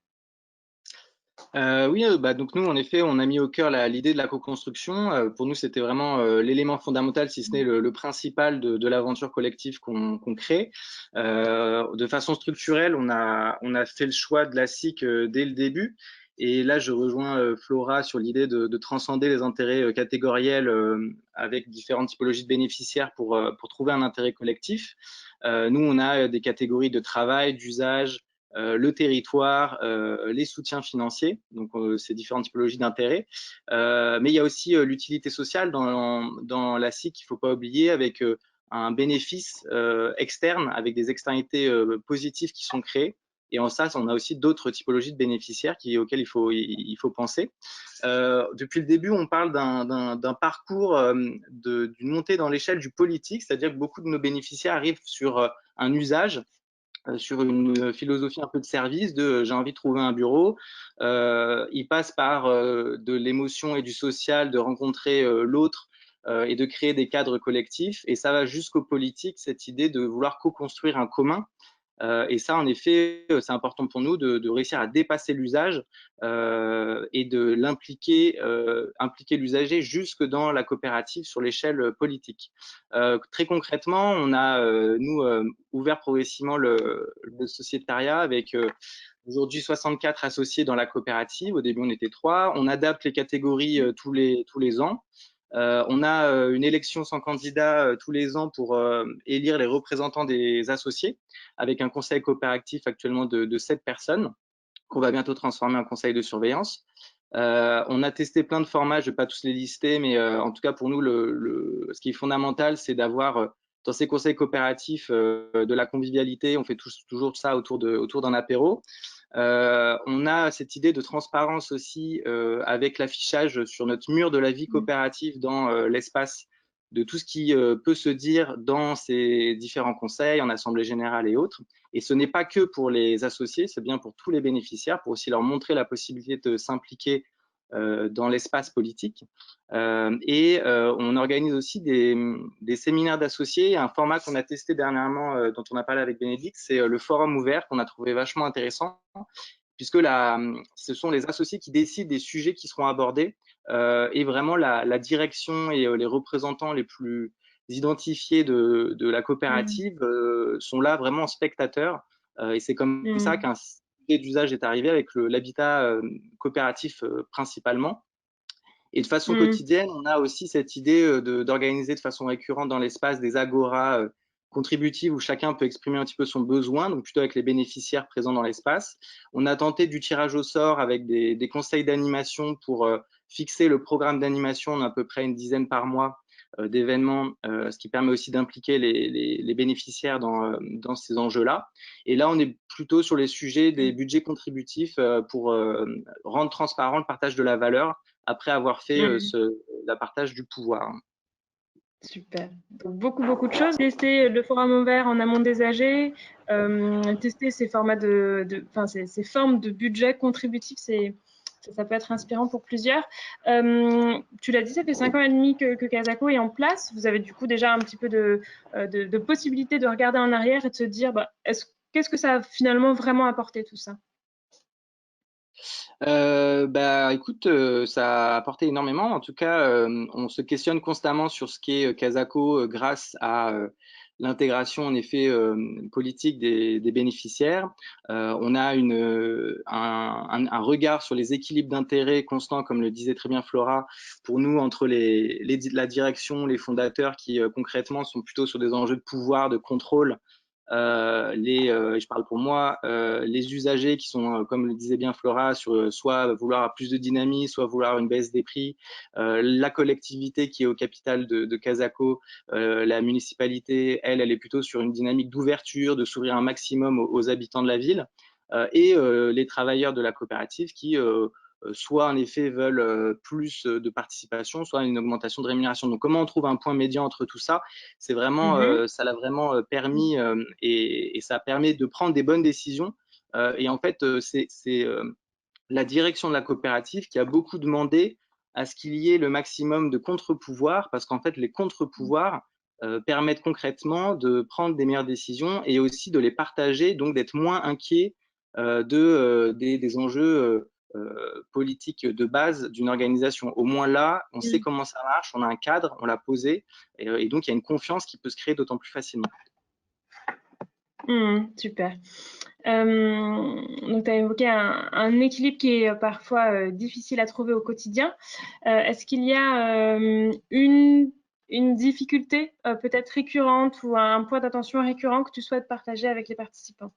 Oui, donc nous, en effet, on a mis au cœur l'idée de la co-construction. Pour nous, c'était vraiment l'élément fondamental, si ce n'est le principal de l'aventure collective qu'on crée. De façon structurelle, on a fait le choix de la SIC dès le début. Et là, je rejoins Flora sur l'idée de transcender les intérêts catégoriels avec différentes typologies de bénéficiaires pour trouver un intérêt collectif. Nous, on a des catégories de travail, d'usage, le territoire, les soutiens financiers, donc ces différentes typologies d'intérêts. Mais il y a aussi l'utilité sociale dans la SIC qu'il ne faut pas oublier, avec un bénéfice externe, avec des externalités positives qui sont créées. Et en ça, on a aussi d'autres typologies de bénéficiaires auxquelles il faut penser. Depuis le début, on parle d'un parcours d'une montée dans l'échelle du politique, c'est-à-dire que beaucoup de nos bénéficiaires arrivent sur un usage, sur une philosophie un peu de service, j'ai envie de trouver un bureau. Il passe par de l'émotion et du social, de rencontrer l'autre et de créer des cadres collectifs. Et ça va jusqu'au politique, cette idée de vouloir co-construire un commun. Et ça, en effet, c'est important pour nous de réussir à dépasser l'usage et de impliquer l'usager jusque dans la coopérative sur l'échelle politique. Très concrètement, on a, nous, ouvert progressivement le sociétariat avec aujourd'hui 64 associés dans la coopérative. Au début, on était 3. On adapte les catégories tous les ans. On a une élection sans candidat tous les ans pour élire les représentants des associés, avec un conseil coopératif actuellement de 7 personnes, qu'on va bientôt transformer en conseil de surveillance. On a testé plein de formats, je ne vais pas tous les lister, mais en tout cas pour nous, ce qui est fondamental, c'est d'avoir dans ces conseils coopératifs de la convivialité. On fait toujours ça autour d'un apéro. On a cette idée de transparence aussi avec l'affichage sur notre mur de la vie coopérative dans l'espace de tout ce qui peut se dire dans ces différents conseils, en assemblée générale et autres. Et ce n'est pas que pour les associés, c'est bien pour tous les bénéficiaires, pour aussi leur montrer la possibilité de s'impliquer dans l'espace politique. On organise aussi des séminaires d'associés. Un format qu'on a testé dernièrement, dont on a parlé avec Bénédicte, c'est le forum ouvert, qu'on a trouvé vachement intéressant, puisque ce sont les associés qui décident des sujets qui seront abordés, et vraiment la direction et les représentants les plus identifiés de la coopérative sont là vraiment en spectateurs. Et c'est comme ça qu'un sujet d'usage est arrivé avec l'habitat coopératif principalement. Et de façon quotidienne, on a aussi cette idée d'organiser de façon récurrente dans l'espace des agoras contributives où chacun peut exprimer un petit peu son besoin, donc plutôt avec les bénéficiaires présents dans l'espace. On a tenté du tirage au sort avec des conseils d'animation pour fixer le programme d'animation. On a à peu près une dizaine par mois d'événements, ce qui permet aussi d'impliquer les bénéficiaires dans ces enjeux-là. Et là, on est plutôt sur les sujets des budgets contributifs pour rendre transparent le partage de la valeur après avoir fait la partage du pouvoir. Super. Donc, beaucoup de choses. Tester le forum ouvert en amont des AG, tester ces formats ces formes de budget contributif, ça peut être inspirant pour plusieurs. Tu l'as dit, ça fait 5 ans et demi que Casako est en place. Vous avez du coup déjà un petit peu de possibilité de regarder en arrière et de se dire qu'est-ce que ça a finalement vraiment apporté tout ça? Écoute, ça a apporté énormément. En tout cas, on se questionne constamment sur ce qu'est Casako grâce à l'intégration en effet politique des bénéficiaires. On a un regard sur les équilibres d'intérêts constants, comme le disait très bien Flora, pour nous entre la direction, les fondateurs qui concrètement sont plutôt sur des enjeux de pouvoir, de contrôle. Je parle pour moi, les usagers qui sont, comme le disait bien Flora, sur soit vouloir plus de dynamisme, soit vouloir une baisse des prix, la collectivité qui est au capital de Casako, la municipalité, elle est plutôt sur une dynamique d'ouverture, de s'ouvrir un maximum aux habitants de la ville, et les travailleurs de la coopérative qui soit en effet veulent plus de participation, soit une augmentation de rémunération. Donc comment on trouve un point médian entre tout ça? C'est vraiment, ça l'a vraiment permis et ça permet de prendre des bonnes décisions. Et en fait, c'est la direction de la coopérative qui a beaucoup demandé à ce qu'il y ait le maximum de contre-pouvoirs, parce qu'en fait, les contre-pouvoirs permettent concrètement de prendre des meilleures décisions et aussi de les partager, donc d'être moins inquiet des enjeux politiques de base d'une organisation. Au moins là, on sait comment ça marche, on a un cadre, on l'a posé, et donc il y a une confiance qui peut se créer d'autant plus facilement. Super. Donc, tu as évoqué un équilibre qui est parfois difficile à trouver au quotidien. Est-ce qu'il y a une difficulté peut-être récurrente ou un point d'attention récurrent que tu souhaites partager avec les participants?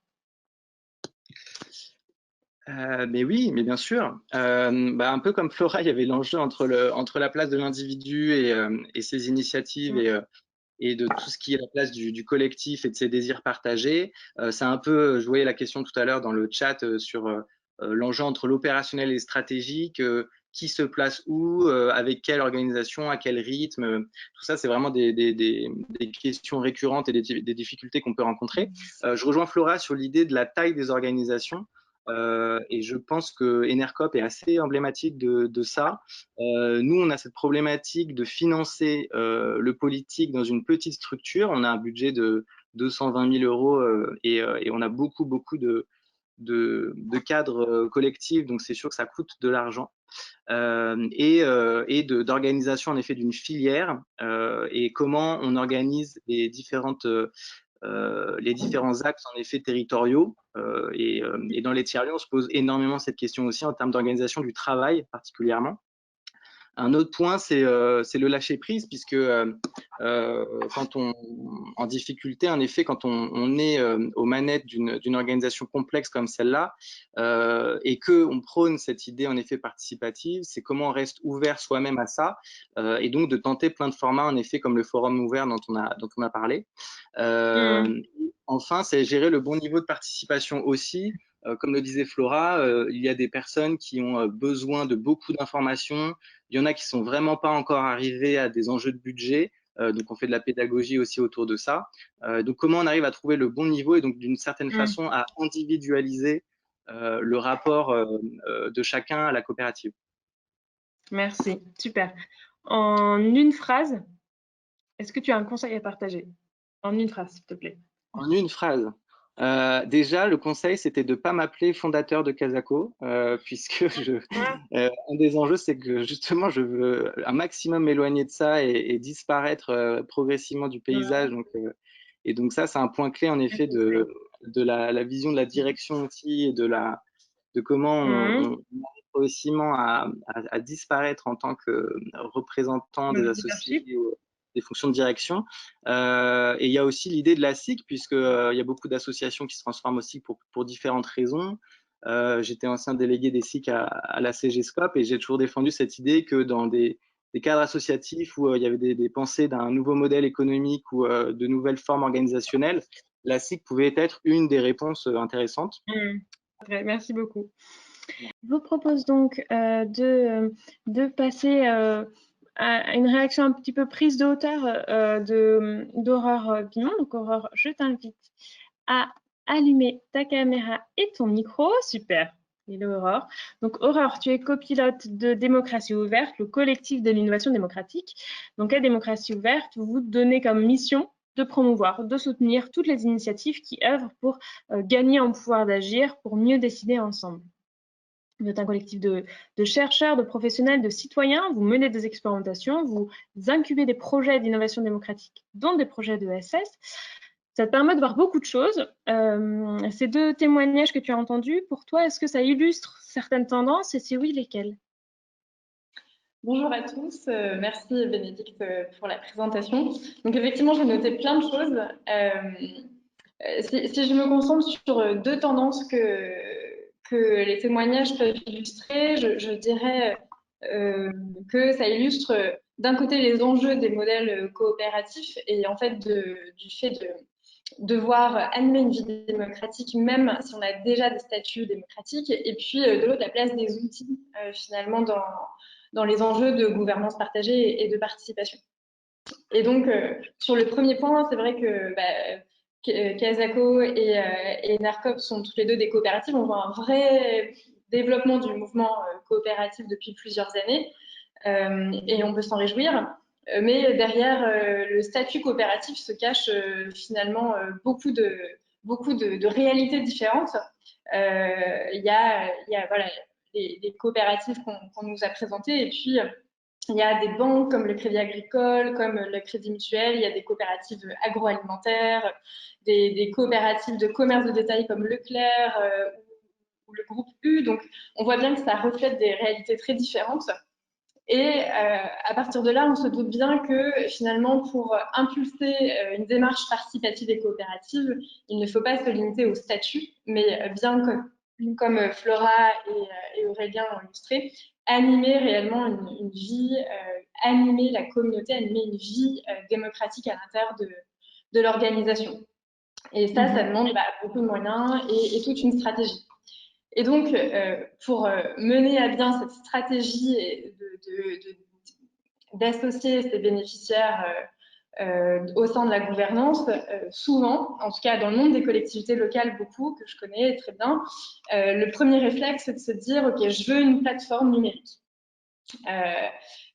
Mais oui, mais bien sûr. Un peu comme Flora, il y avait l'enjeu entre la place de l'individu et ses initiatives et de tout ce qui est la place du collectif et de ses désirs partagés. C'est un peu, je voyais la question tout à l'heure dans le chat sur l'enjeu entre l'opérationnel et le stratégique, qui se place où, avec quelle organisation, à quel rythme. Tout ça, c'est vraiment des questions récurrentes et des difficultés qu'on peut rencontrer. Je rejoins Flora sur l'idée de la taille des organisations. Et je pense que Enercop est assez emblématique de ça. Nous, on a cette problématique de financer le politique dans une petite structure. On a un budget de 220 000 euros et on a beaucoup de cadres collectifs, donc c'est sûr que ça coûte de l'argent. Et d'organisation en effet d'une filière et comment on organise les différents axes en effet territoriaux et dans les tiers-lieux, on se pose énormément cette question aussi en termes d'organisation du travail particulièrement. Un autre point, c'est le lâcher prise, puisque quand en difficulté, en effet, quand on est aux manettes d'une organisation complexe comme celle-là, et qu'on prône cette idée en effet participative, c'est comment on reste ouvert soi-même à ça, et donc de tenter plein de formats, en effet, comme le forum ouvert dont on a parlé. Enfin, c'est gérer le bon niveau de participation aussi. Comme le disait Flora, il y a des personnes qui ont besoin de beaucoup d'informations. Il y en a qui sont vraiment pas encore arrivés à des enjeux de budget. Donc, on fait de la pédagogie aussi autour de ça. Donc, comment on arrive à trouver le bon niveau et donc d'une certaine façon à individualiser le rapport de chacun à la coopérative. Merci, super. En une phrase, est-ce que tu as un conseil à partager? En une phrase, s'il te plaît. En une phrase. Déjà, le conseil, c'était de ne pas m'appeler fondateur de Casako, puisque un des enjeux, c'est que justement, je veux un maximum m'éloigner de ça et disparaître progressivement du paysage. Et donc ça, c'est un point clé, en effet, de la vision de la direction aussi et de comment on arrive progressivement à disparaître en tant que représentant des associés ou des fonctions de direction. Et il y a aussi l'idée de la SIC, puisqu'il y a beaucoup d'associations qui se transforment aussi pour différentes raisons. J'étais ancien délégué des SIC à la CGSCOP et j'ai toujours défendu cette idée que dans des cadres associatifs où il y avait des pensées d'un nouveau modèle économique ou de nouvelles formes organisationnelles, la SIC pouvait être une des réponses intéressantes. Merci beaucoup. Je vous propose donc de passer à une réaction un petit peu prise de hauteur d'Aurore Pimon. Donc Aurore, je t'invite à allumer ta caméra et ton micro. Super. Hello Aurore. Donc Aurore, tu es copilote de Démocratie Ouverte, le collectif de l'innovation démocratique. Donc à Démocratie Ouverte, vous vous donnez comme mission de promouvoir, de soutenir toutes les initiatives qui œuvrent pour gagner en pouvoir d'agir, pour mieux décider ensemble. Vous êtes un collectif de chercheurs, de professionnels, de citoyens. Vous menez des expérimentations, vous incubez des projets d'innovation démocratique, dont des projets de SS. Ça te permet de voir beaucoup de choses. Ces deux témoignages que tu as entendus, pour toi, est-ce que ça illustre certaines tendances et si oui, lesquelles? Bonjour à tous, merci Bénédicte pour la présentation. Donc effectivement, j'ai noté plein de choses. Si je me concentre sur deux tendances que les témoignages peuvent illustrer, je dirais que ça illustre d'un côté les enjeux des modèles coopératifs et en fait du fait de devoir animer une vie démocratique, même si on a déjà des statuts démocratiques, et puis de l'autre, la place des outils finalement dans les enjeux de gouvernance partagée et de participation. Et donc, sur le premier point, c'est vrai que Casako et Enercop sont tous les deux des coopératives. On voit un vrai développement du mouvement coopératif depuis plusieurs années. et on peut s'en réjouir. Mais derrière le statut coopératif se cache finalement beaucoup de réalités différentes. Il y a voilà, les coopératives qu'on nous a présentées, et puis il y a des banques comme le Crédit Agricole, comme le Crédit Mutuel, il y a des coopératives agroalimentaires, des coopératives de commerce de détail comme Leclerc ou le groupe U. Donc, on voit bien que ça reflète des réalités très différentes. Et à partir de là, on se doute bien que finalement, pour impulser une démarche participative et coopérative, il ne faut pas se limiter au statut, mais bien comme Flora et Aurélien ont illustré, animer réellement une vie, animer la communauté, animer une vie démocratique à l'intérieur de l'organisation. Et ça demande beaucoup de moyens et toute une stratégie. Et donc, pour mener à bien cette stratégie d'associer ces bénéficiaires au sein de la gouvernance, souvent, en tout cas dans le monde des collectivités locales, beaucoup, que je connais très bien, le premier réflexe, c'est de se dire, OK, je veux une plateforme numérique.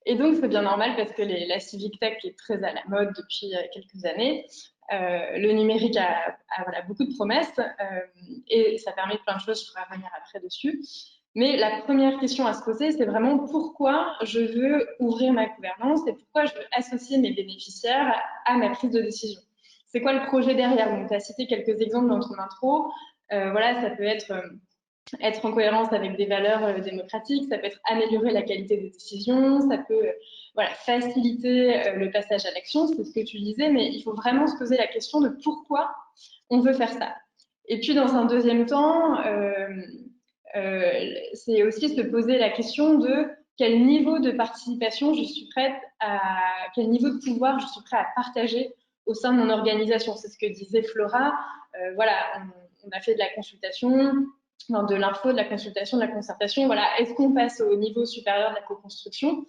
Et donc, c'est bien normal parce que la civic tech est très à la mode depuis quelques années. Le numérique a voilà, beaucoup de promesses et ça permet plein de choses, je pourrais revenir après dessus. Mais la première question à se poser, c'est vraiment pourquoi je veux ouvrir ma gouvernance et pourquoi je veux associer mes bénéficiaires à ma prise de décision. C'est quoi le projet derrière? Donc, tu as cité quelques exemples dans ton intro. Voilà, ça peut être en cohérence avec des valeurs démocratiques, ça peut être améliorer la qualité des décisions, ça peut voilà, faciliter le passage à l'action, c'est ce que tu disais, mais il faut vraiment se poser la question de pourquoi on veut faire ça. Et puis dans un deuxième temps, c'est aussi se poser la question de quel niveau de participation je suis prête à, quel niveau de pouvoir je suis prête à partager au sein de mon organisation. C'est ce que disait Flora. Voilà, on a fait de la consultation, de l'info, de la consultation, de la concertation. Voilà, est-ce qu'on passe au niveau supérieur de la co-construction?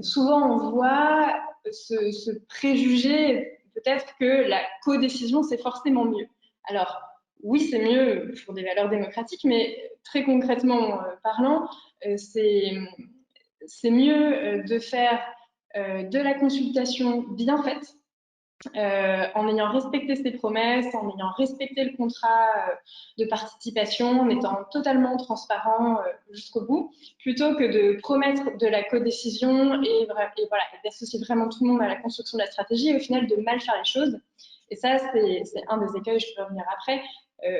Souvent, on voit ce préjugé peut-être que la co-décision, c'est forcément mieux. Alors, oui, c'est mieux pour des valeurs démocratiques, mais très concrètement parlant, c'est mieux de faire de la consultation bien faite, en ayant respecté ses promesses, en ayant respecté le contrat de participation, en étant totalement transparent jusqu'au bout, plutôt que de promettre de la codécision et d'associer vraiment tout le monde à la construction de la stratégie et au final de mal faire les choses. Et ça, c'est un des écueils, je peux revenir après.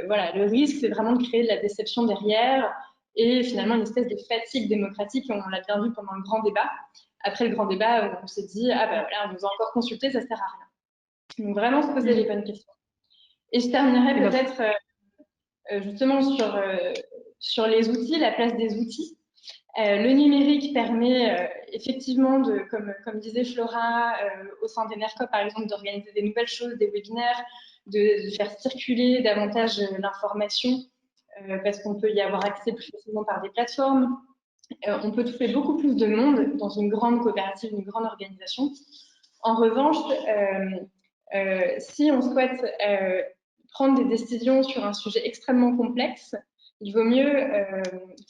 Voilà, le risque, c'est vraiment de créer de la déception derrière et finalement une espèce de fatigue démocratique. On l'a bien vu pendant le grand débat. Après le grand débat, on s'est dit, ah ben voilà, on nous a encore consulté, ça sert à rien. Donc vraiment se poser les bonnes questions. Et je terminerai peut-être justement sur les outils, la place des outils. Le numérique permet effectivement, comme disait Flora, au sein des NERCOP par exemple, d'organiser des nouvelles choses, des webinaires, de faire circuler davantage l'information parce qu'on peut y avoir accès plus facilement par des plateformes. On peut toucher beaucoup plus de monde dans une grande coopérative, une grande organisation. En revanche, si on souhaite prendre des décisions sur un sujet extrêmement complexe, il vaut mieux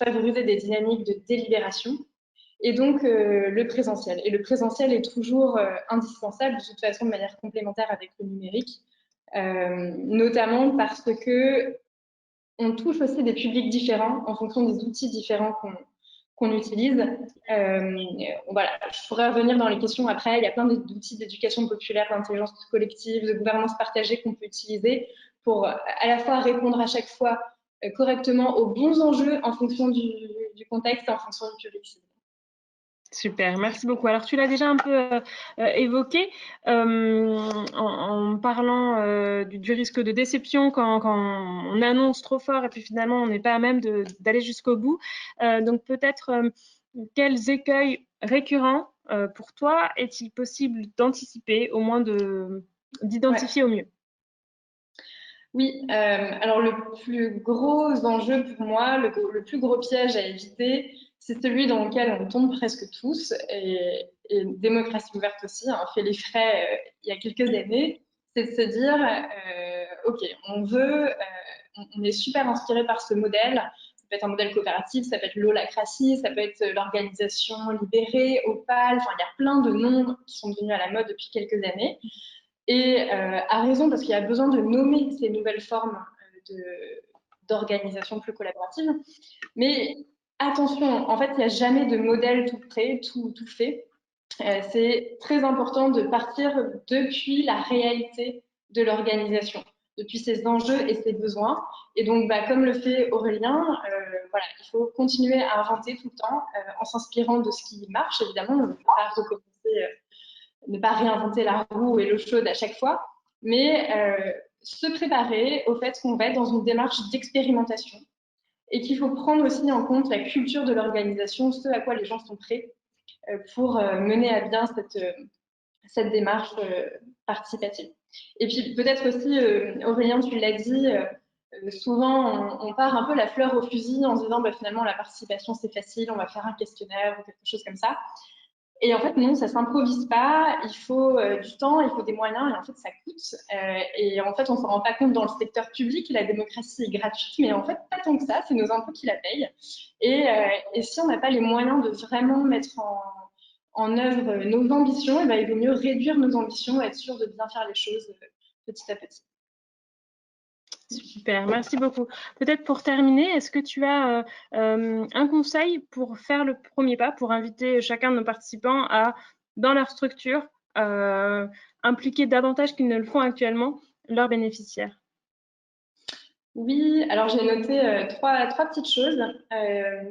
favoriser des dynamiques de délibération et donc le présentiel. Et le présentiel est toujours indispensable, de toute façon de manière complémentaire avec le numérique, notamment parce que on touche aussi des publics différents en fonction des outils différents qu'on utilise. Voilà, je pourrais revenir dans les questions après. Il y a plein d'outils d'éducation populaire, d'intelligence collective, de gouvernance partagée qu'on peut utiliser pour à la fois répondre à chaque fois correctement aux bons enjeux en fonction du contexte et en fonction du public cible. Super, merci beaucoup. Alors, tu l'as déjà un peu évoqué en parlant du risque de déception quand on annonce trop fort et puis finalement on n'est pas à même d'aller jusqu'au bout. Donc, peut-être quels écueils récurrents pour toi est-il possible d'anticiper, au moins d'identifier au mieux? Oui, alors le plus gros enjeu pour moi, le plus gros piège à éviter, c'est celui dans lequel on tombe presque tous, et Démocratie ouverte aussi a fait les frais il y a quelques années, c'est de se dire, OK, on est super inspiré par ce modèle, peut être un modèle coopératif, ça peut être l'holacratie, ça peut être l'organisation libérée, Opale, enfin, il y a plein de noms qui sont devenus à la mode depuis quelques années. Et à raison, parce qu'il y a besoin de nommer ces nouvelles formes d'organisation plus collaborative. Mais attention, en fait, il n'y a jamais de modèle tout prêt, tout fait. C'est très important de partir depuis la réalité de l'organisation, depuis ses enjeux et ses besoins. Et donc, comme le fait Aurélien, voilà, il faut continuer à inventer tout le temps en s'inspirant de ce qui marche. Évidemment, on ne peut pas recommencer, ne pas réinventer la roue et l'eau chaude à chaque fois, mais se préparer au fait qu'on va être dans une démarche d'expérimentation et qu'il faut prendre aussi en compte la culture de l'organisation, ce à quoi les gens sont prêts pour mener à bien cette démarche participative. Et puis peut-être aussi, Aurélien, tu l'as dit, souvent on part un peu la fleur au fusil en se disant finalement la participation c'est facile, on va faire un questionnaire ou quelque chose comme ça. Et en fait, non, ça s'improvise pas. Il faut du temps, il faut des moyens, et en fait, ça coûte. Et en fait, on s'en rend pas compte dans le secteur public. La démocratie est gratuite, mais en fait, pas tant que ça. C'est nos impôts qui la payent. Et si on n'a pas les moyens de vraiment mettre en œuvre nos ambitions, il vaut mieux réduire nos ambitions et être sûr de bien faire les choses petit à petit. Super, merci beaucoup. Peut-être pour terminer, est-ce que tu as un conseil pour faire le premier pas, pour inviter chacun de nos participants à, dans leur structure, impliquer davantage qu'ils ne le font actuellement leurs bénéficiaires? Oui, alors j'ai noté trois petites choses.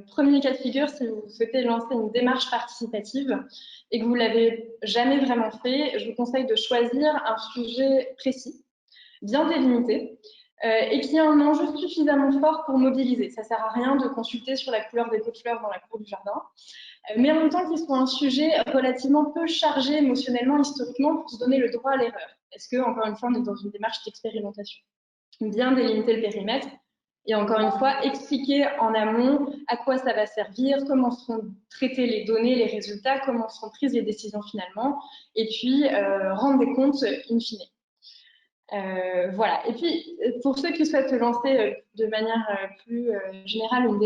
Premier cas de figure, si vous souhaitez lancer une démarche participative et que vous ne l'avez jamais vraiment fait, je vous conseille de choisir un sujet précis, bien délimité, et qui a un enjeu suffisamment fort pour mobiliser. Ça ne sert à rien de consulter sur la couleur des pots de fleurs dans la cour du jardin, mais en même temps qu'il soit un sujet relativement peu chargé émotionnellement, historiquement, pour se donner le droit à l'erreur. Parce que, encore une fois, on est dans une démarche d'expérimentation. Bien délimiter le périmètre et encore une fois, expliquer en amont à quoi ça va servir, comment seront traitées les données, les résultats, comment seront prises les décisions finalement, et puis rendre des comptes in fine. Voilà. Et puis, pour ceux qui souhaitent lancer de manière plus générale une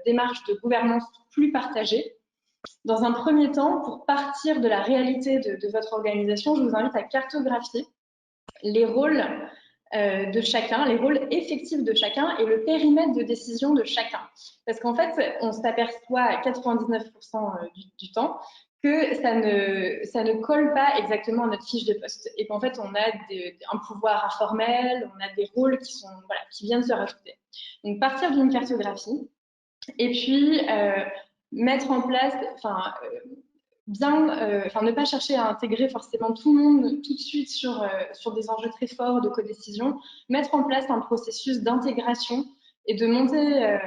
démarche de gouvernance plus partagée, dans un premier temps, pour partir de la réalité de votre organisation, je vous invite à cartographier les rôles de chacun, les rôles effectifs de chacun et le périmètre de décision de chacun. Parce qu'en fait, on s'aperçoit à 99% du temps que ça ne colle pas exactement à notre fiche de poste et qu'en fait, on a un pouvoir informel, on a des rôles qui viennent se rajouter. Donc, partir d'une cartographie et puis mettre en place, ne pas chercher à intégrer forcément tout le monde tout de suite sur des enjeux très forts de codécision, mettre en place un processus d'intégration et de monter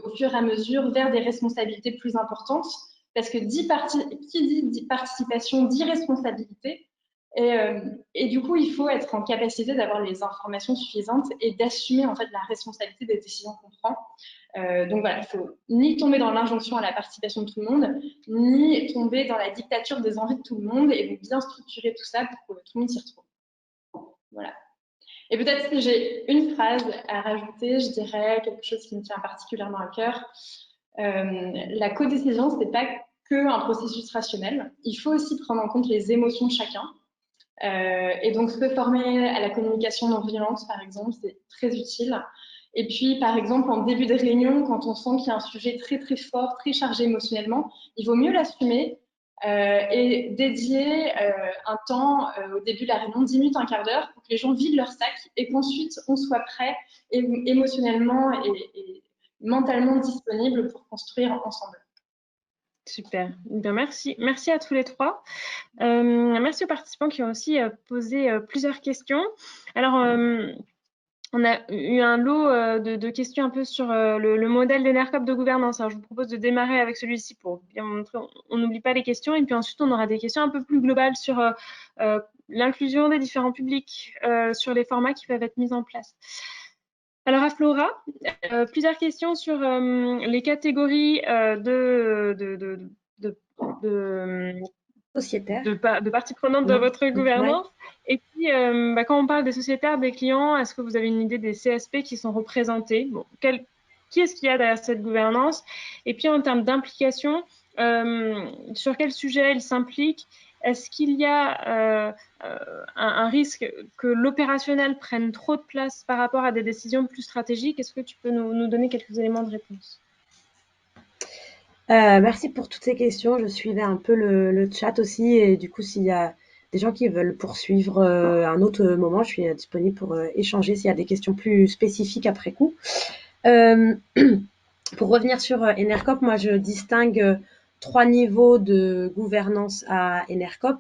au fur et à mesure vers des responsabilités plus importantes, parce que qui dit participation dit responsabilité, et du coup, il faut être en capacité d'avoir les informations suffisantes et d'assumer en fait la responsabilité des décisions qu'on prend. Donc voilà, il ne faut ni tomber dans l'injonction à la participation de tout le monde, ni tomber dans la dictature des envies de tout le monde, et bien structurer tout ça pour que tout le monde s'y retrouve. Voilà. Et peut-être si j'ai une phrase à rajouter, je dirais quelque chose qui me tient particulièrement à cœur. La codécision, ce n'est pas qu'un processus rationnel. Il faut aussi prendre en compte les émotions de chacun. Et donc, se former à la communication non violente, par exemple, c'est très utile. Et puis, par exemple, en début de réunion, quand on sent qu'il y a un sujet très, très fort, très chargé émotionnellement, il vaut mieux l'assumer et dédier un temps au début de la réunion, 10 minutes, un quart d'heure, pour que les gens vident leur sac et qu'ensuite, on soit prêt émotionnellement et mentalement disponible pour construire ensemble. Super. Bien, merci. Merci à tous les trois. Merci aux participants qui ont aussi posé plusieurs questions. Alors, on a eu un lot de questions un peu sur le modèle d'Enercop de gouvernance. Alors, je vous propose de démarrer avec celui-ci pour bien montrer, on n'oublie pas les questions. Et puis ensuite, on aura des questions un peu plus globales sur l'inclusion des différents publics, sur les formats qui peuvent être mis en place. Alors, à Flora, plusieurs questions sur les catégories sociétaires. de parties prenantes de votre gouvernance. Ouais. Et puis, quand on parle des sociétaires, des clients, est-ce que vous avez une idée des CSP qui sont représentés? Bon, qui est-ce qu'il y a derrière cette gouvernance? Et puis en termes d'implication, sur quel sujet elle s'implique? Est-ce qu'il y a un risque que l'opérationnel prenne trop de place par rapport à des décisions plus stratégiques? Est-ce que tu peux nous donner quelques éléments de réponse? Merci pour toutes ces questions. Je suivais un peu le chat aussi et du coup, s'il y a des gens qui veulent poursuivre à un autre moment, je suis disponible pour échanger s'il y a des questions plus spécifiques après coup. Pour revenir sur Enercop, moi je distingue 3 niveaux de gouvernance à Enercop.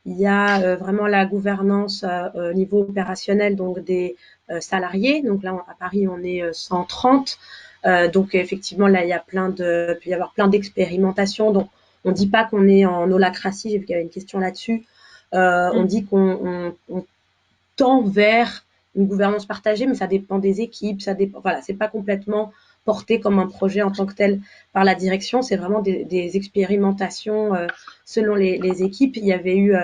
Il y a vraiment la gouvernance au niveau opérationnel, donc des salariés. Donc là, à Paris, on est 130. Donc effectivement, là, il peut y avoir plein d'expérimentations. Donc on ne dit pas qu'on est en holacratie. J'ai vu qu'il y avait une question là-dessus. On dit qu'on tend vers une gouvernance partagée, mais ça dépend des équipes. Ça dépend. Voilà, c'est pas complètement porté comme un projet en tant que tel par la direction. C'est vraiment des expérimentations selon les équipes. Il y avait eu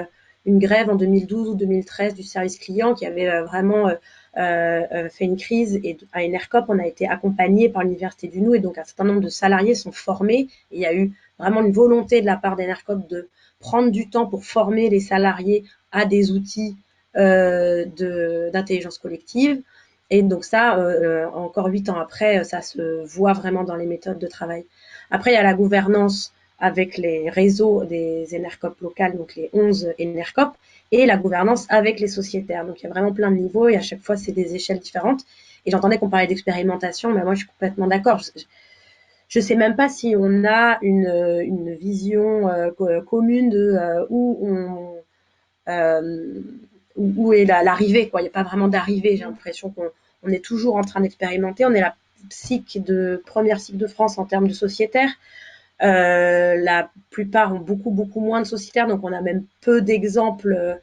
une grève en 2012 ou 2013 du service client qui avait vraiment fait une crise, et à Enercop, on a été accompagné par l'Université du Nou, et donc un certain nombre de salariés sont formés. Et il y a eu vraiment une volonté de la part d'Enercop de prendre du temps pour former les salariés à des outils d'intelligence collective. Et donc ça, encore 8 ans après, ça se voit vraiment dans les méthodes de travail. Après, il y a la gouvernance avec les réseaux des Enercop locales, donc les 11 Enercop, et la gouvernance avec les sociétaires. Donc il y a vraiment plein de niveaux et à chaque fois, c'est des échelles différentes. Et j'entendais qu'on parlait d'expérimentation, mais moi, je suis complètement d'accord. Je sais même pas si on a une vision commune de où est l'arrivée, quoi. Il n'y a pas vraiment d'arrivée. J'ai l'impression qu'on est toujours en train d'expérimenter. On est la première SIC de France en termes de sociétaires. La plupart ont beaucoup moins de sociétaires, donc on a même peu d'exemples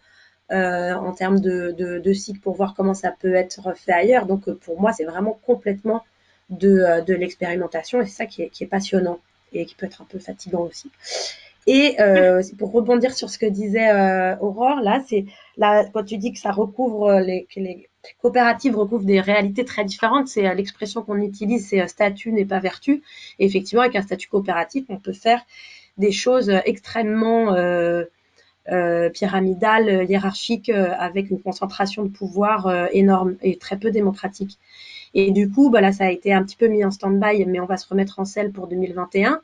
en termes de SIC pour voir comment ça peut être fait ailleurs. Donc pour moi, c'est vraiment complètement de l'expérimentation, et c'est ça qui est passionnant et qui peut être un peu fatigant aussi. Et pour rebondir sur ce que disait Aurore, là, quand tu dis que ça recouvre que les coopératives recouvrent des réalités très différentes, c'est l'expression qu'on utilise, c'est statut n'est pas vertu. Et effectivement, avec un statut coopératif, on peut faire des choses extrêmement pyramidales, hiérarchiques, avec une concentration de pouvoir énorme et très peu démocratique. Et du coup, bah là, ça a été un petit peu mis en stand-by, mais on va se remettre en selle pour 2021.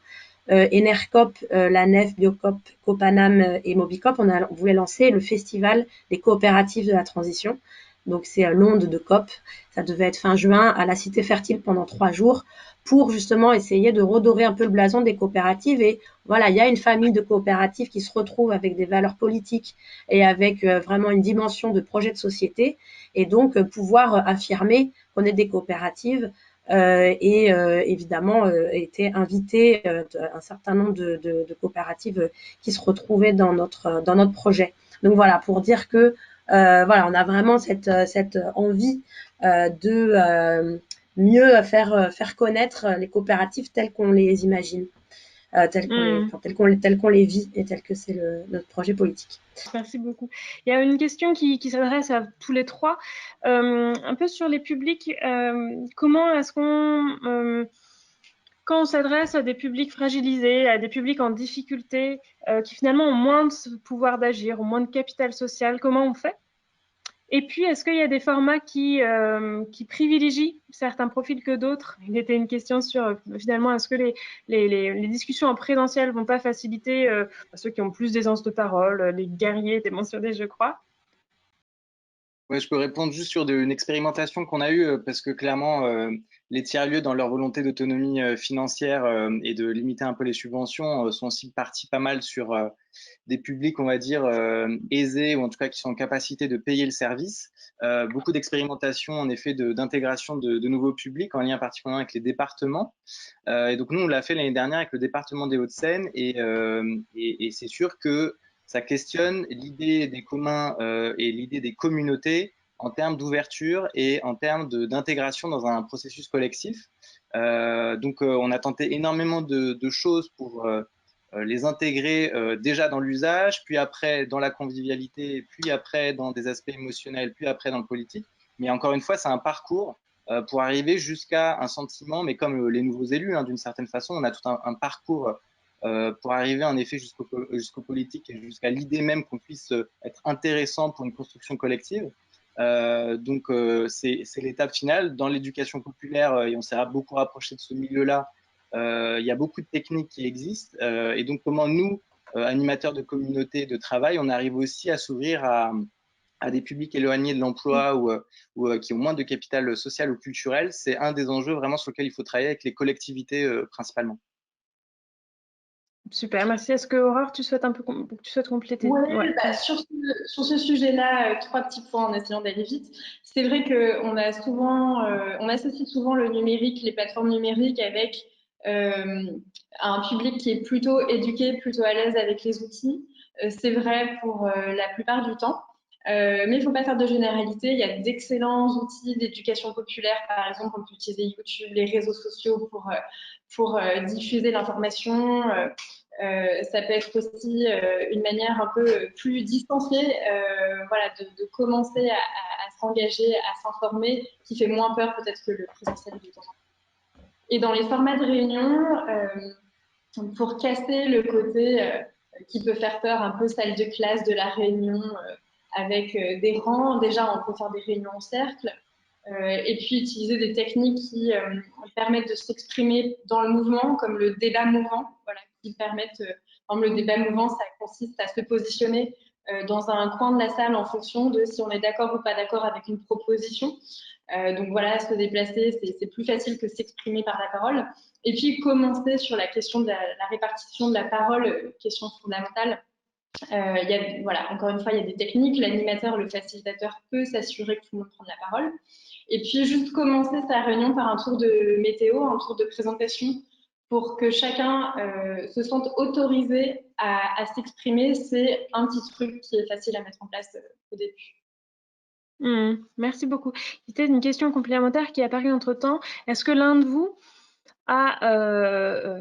Enercop, la Nef, Biocop, Copanam et Mobicop, on voulait lancer le festival des coopératives de la transition. Donc c'est l'onde de COP. Ça devait être fin juin à la Cité Fertile pendant 3 jours pour justement essayer de redorer un peu le blason des coopératives. Et voilà, il y a une famille de coopératives qui se retrouvent avec des valeurs politiques et avec vraiment une dimension de projet de société, et donc pouvoir affirmer qu'on est des coopératives. Et évidemment été invité un certain nombre de coopératives qui se retrouvaient dans notre projet. Donc voilà, pour dire que voilà, on a vraiment cette envie de mieux faire connaître les coopératives telles qu'on les imagine, telles qu'on les vit et telles que c'est notre projet politique. Merci beaucoup. Il y a une question qui s'adresse à tous les trois, un peu sur les publics. Comment est-ce qu'on, quand on s'adresse à des publics fragilisés, à des publics en difficulté, qui finalement ont moins de pouvoir d'agir, ont moins de capital social, comment on fait? Et puis, est-ce qu'il y a des formats qui privilégient certains profils que d'autres? Il était une question sur, finalement, est-ce que les discussions en présentiel vont pas faciliter ceux qui ont plus d'aisance de parole, les guerriers étaient mentionnés, je crois. Ouais, je peux répondre juste sur une expérimentation qu'on a eue, parce que clairement, les tiers-lieux, dans leur volonté d'autonomie financière et de limiter un peu les subventions, sont aussi partis pas mal sur des publics, on va dire, aisés, ou en tout cas qui sont en capacité de payer le service. Beaucoup d'expérimentations, en effet, d'intégration de nouveaux publics, en lien particulièrement avec les départements. Et donc, nous, on l'a fait l'année dernière avec le département des Hauts-de-Seine, et c'est sûr que ça questionne l'idée des communs et l'idée des communautés en termes d'ouverture et en termes d'intégration dans un processus collectif. Donc, on a tenté énormément de choses pour les intégrer déjà dans l'usage, puis après dans la convivialité, puis après dans des aspects émotionnels, puis après dans le politique. Mais encore une fois, c'est un parcours pour arriver jusqu'à un sentiment, mais comme les nouveaux élus, hein, d'une certaine façon, on a tout un parcours pour arriver en effet jusqu'aux politiques et jusqu'à l'idée même qu'on puisse être intéressant pour une construction collective. Donc c'est l'étape finale. Dans l'éducation populaire, et on s'est beaucoup rapproché de ce milieu-là, il y a beaucoup de techniques qui existent. Et donc comment nous, animateurs de communauté de travail, on arrive aussi à s'ouvrir à des publics éloignés de l'emploi ou qui ont moins de capital social ou culturel. C'est un des enjeux vraiment sur lesquels il faut travailler avec les collectivités principalement. Super, merci. Est-ce que Aurore, tu souhaites compléter? Ouais, Ouais. sur ce sujet-là, 3 petits points en essayant d'aller vite. C'est vrai qu'on a souvent, on associe souvent le numérique, les plateformes numériques avec un public qui est plutôt éduqué, plutôt à l'aise avec les outils. C'est vrai pour la plupart du temps. Mais il ne faut pas faire de généralité. Il y a d'excellents outils d'éducation populaire. Par exemple, on peut utiliser YouTube, les réseaux sociaux pour diffuser l'information. Ça peut être aussi une manière un peu plus distanciée voilà, de commencer à s'engager, à s'informer, qui fait moins peur peut-être que le présentiel de temps en temps. Et dans les formats de réunion, pour casser le côté qui peut faire peur, un peu salle de classe de la réunion avec des rangs, déjà on peut faire des réunions en cercle. Et puis utiliser des techniques qui permettent de s'exprimer dans le mouvement, comme le débat mouvant, voilà, qui permettent, comme le débat mouvant, ça consiste à se positionner dans un coin de la salle en fonction de si on est d'accord ou pas d'accord avec une proposition. Donc voilà, se déplacer, c'est plus facile que s'exprimer par la parole. Et puis commencer sur la question de la répartition de la parole, question fondamentale. Voilà, encore une fois, il y a des techniques. L'animateur, le facilitateur peut s'assurer que tout le monde prenne la parole. Et puis, juste commencer sa réunion par un tour de météo, un tour de présentation pour que chacun se sente autorisé à s'exprimer. C'est un petit truc qui est facile à mettre en place au début. Merci beaucoup. C'était une question complémentaire qui est apparue entre-temps. Est-ce que l'un de vous a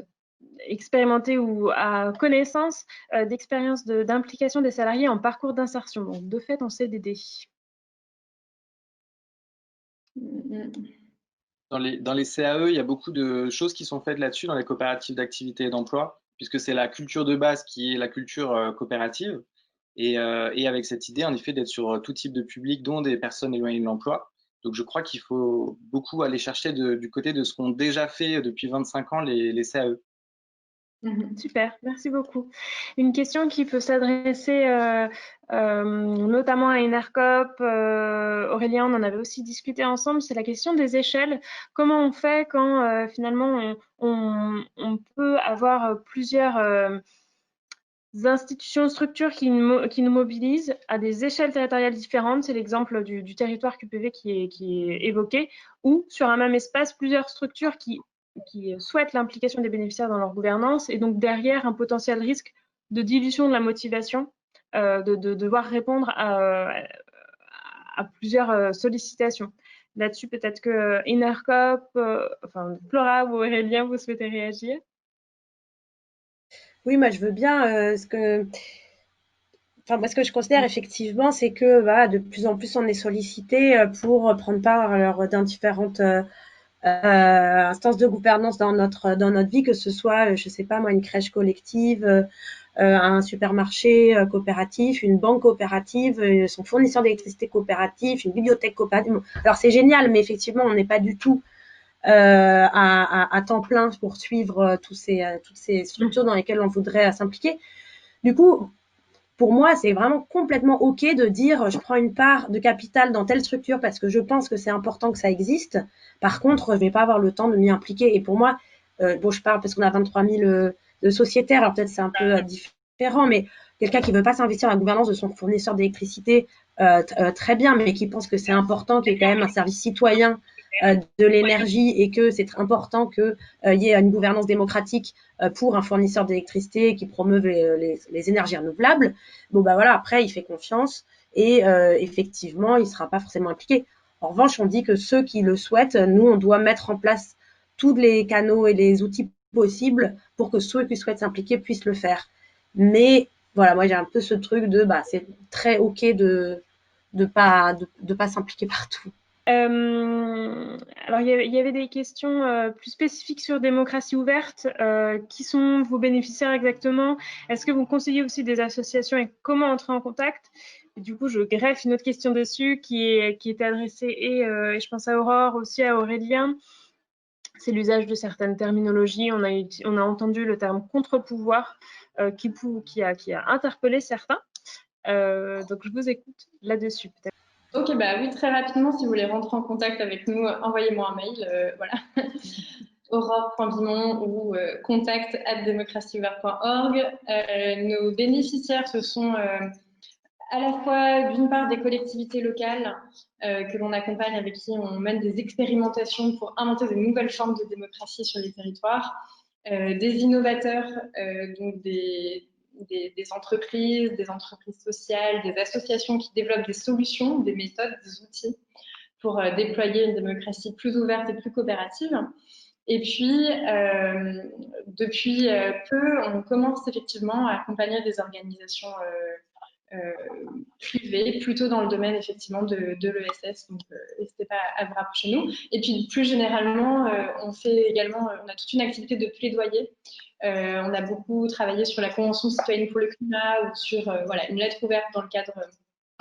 expérimenté ou a connaissance d'expérience d'implication des salariés en parcours d'insertion, donc de fait en CDD? Dans les CAE, il y a beaucoup de choses qui sont faites là-dessus dans les coopératives d'activité et d'emploi, puisque c'est la culture de base qui est la culture coopérative. Et avec cette idée, en effet, d'être sur tout type de public, dont des personnes éloignées de l'emploi. Donc, je crois qu'il faut beaucoup aller chercher du côté de ce qu'ont déjà fait depuis 25 ans les CAE. Super, merci beaucoup. Une question qui peut s'adresser notamment à Enercoop, Aurélien, on en avait aussi discuté ensemble, c'est la question des échelles. Comment on fait quand finalement on peut avoir plusieurs institutions, structures qui nous mobilisent à des échelles territoriales différentes, c'est l'exemple du territoire QPV qui est évoqué, ou sur un même espace, plusieurs structures qui souhaitent l'implication des bénéficiaires dans leur gouvernance, et donc derrière un potentiel risque de dilution de la motivation, de devoir répondre à plusieurs sollicitations. Là-dessus, peut-être que Enercoop, Flora ou Aurélien, vous souhaitez réagir? Oui, moi je veux bien moi, ce que je considère effectivement, c'est que de plus en plus on est sollicité pour prendre part dans différentes instances de gouvernance dans notre vie, que ce soit, je sais pas moi, une crèche collective, un supermarché coopératif, une banque coopérative, son fournisseur d'électricité coopératif, une bibliothèque coopérative. Alors c'est génial, mais effectivement, on n'est pas du tout à temps plein pour suivre toutes ces structures dans lesquelles on voudrait s'impliquer. Du coup, pour moi, c'est vraiment complètement OK de dire je prends une part de capital dans telle structure parce que je pense que c'est important que ça existe. Par contre, je vais pas avoir le temps de m'y impliquer. Et pour moi, je parle parce qu'on a 23 000 de sociétaires, alors peut-être c'est un peu différent, mais quelqu'un qui veut pas s'investir dans la gouvernance de son fournisseur d'électricité, très bien, mais qui pense que c'est important qu'il y ait quand même un service citoyen de l'énergie et que c'est important qu'il y ait une gouvernance démocratique pour un fournisseur d'électricité qui promeuve les énergies renouvelables. Bon, voilà, après, il fait confiance et effectivement, il ne sera pas forcément impliqué. En revanche, on dit que ceux qui le souhaitent, nous, on doit mettre en place tous les canaux et les outils possibles pour que ceux qui souhaitent s'impliquer puissent le faire. Mais voilà, moi, j'ai un peu ce truc de, c'est très OK de pas s'impliquer partout. Alors, il y avait des questions plus spécifiques sur démocratie ouverte. Qui sont vos bénéficiaires exactement? Est-ce que vous conseillez aussi des associations et comment entrer en contact? Et du coup, je greffe une autre question dessus qui était adressée et je pense à Aurore, aussi à Aurélien. C'est l'usage de certaines terminologies. On a entendu le terme contre-pouvoir qui a interpellé certains. Donc, je vous écoute là-dessus, peut-être. Ok, bah oui, très rapidement, si vous voulez rentrer en contact avec nous, envoyez-moi un mail, voilà, aurore.bimon ou contact@democracyouverte.org. Nos bénéficiaires, ce sont à la fois, d'une part, des collectivités locales que l'on accompagne, avec qui on mène des expérimentations pour inventer de nouvelles formes de démocratie sur les territoires, des innovateurs, donc des entreprises sociales, des associations qui développent des solutions, des méthodes, des outils pour déployer une démocratie plus ouverte et plus coopérative. Et puis, depuis peu, on commence effectivement à accompagner des organisations privées, plutôt dans le domaine effectivement de l'ESS. Donc, n'hésitez pas à vous rapprocher de nous. Et puis, plus généralement, on a toute une activité de plaidoyer. On a beaucoup travaillé sur la Convention citoyenne pour le climat ou sur voilà, une lettre ouverte dans le cadre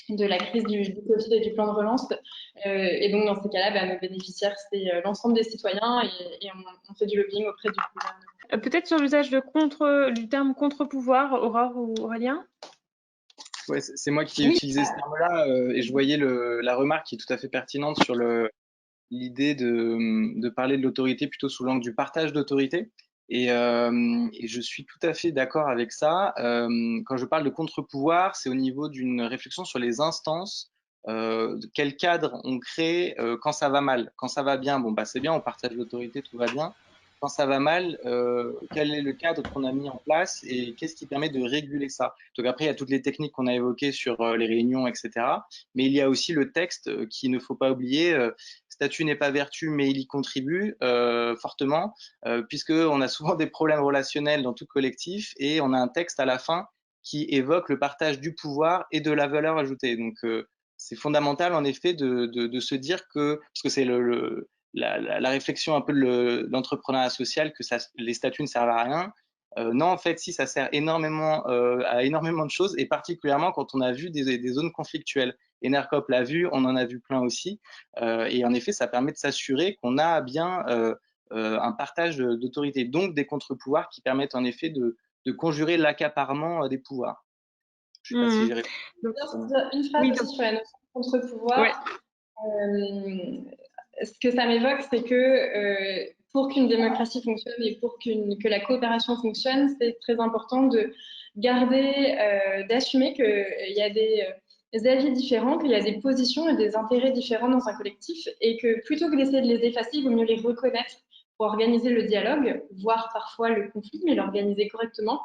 de la crise du Covid et du plan de relance. Et donc, dans ces cas-là, nos bénéficiaires, c'est l'ensemble des citoyens et on fait du lobbying auprès du gouvernement. Peut-être sur l'usage du terme contre-pouvoir, Aurore ou Aurélien? Ouais, c'est moi qui ai utilisé ce terme-là et je voyais la remarque qui est tout à fait pertinente sur l'idée de parler de l'autorité plutôt sous l'angle du partage d'autorité. Et je suis tout à fait d'accord avec ça. Quand je parle de contre-pouvoir, c'est au niveau d'une réflexion sur les instances. Quel cadre on crée quand ça va mal. Quand ça va bien, bon, bah, c'est bien, on partage l'autorité, tout va bien. Quand ça va mal, quel est le cadre qu'on a mis en place et qu'est-ce qui permet de réguler ça? Donc après, il y a toutes les techniques qu'on a évoquées sur les réunions, etc. Mais il y a aussi le texte qu'il ne faut pas oublier. Statut n'est pas vertu, mais il y contribue fortement, puisqu'on a souvent des problèmes relationnels dans tout collectif et on a un texte à la fin qui évoque le partage du pouvoir et de la valeur ajoutée. Donc, c'est fondamental, en effet, de se dire que, parce que c'est la réflexion un peu de l'entrepreneuriat social, que les statuts ne servent à rien. Non, en fait, si, ça sert énormément à énormément de choses, et particulièrement quand on a vu des zones conflictuelles. Enercop l'a vu, on en a vu plein aussi. Et en effet, ça permet de s'assurer qu'on a bien un partage d'autorité, donc des contre-pouvoirs qui permettent en effet de conjurer l'accaparement des pouvoirs. Je ne sais pas si j'ai répondu. Une phrase aussi sur la notion de contre-pouvoir. Ouais. Ce que ça m'évoque, c'est que pour qu'une démocratie fonctionne et pour que la coopération fonctionne, c'est très important de garder, d'assumer qu'il y a des avis différents, qu'il y a des positions et des intérêts différents dans un collectif et que plutôt que d'essayer de les effacer, il vaut mieux les reconnaître pour organiser le dialogue, voire parfois le conflit, mais l'organiser correctement,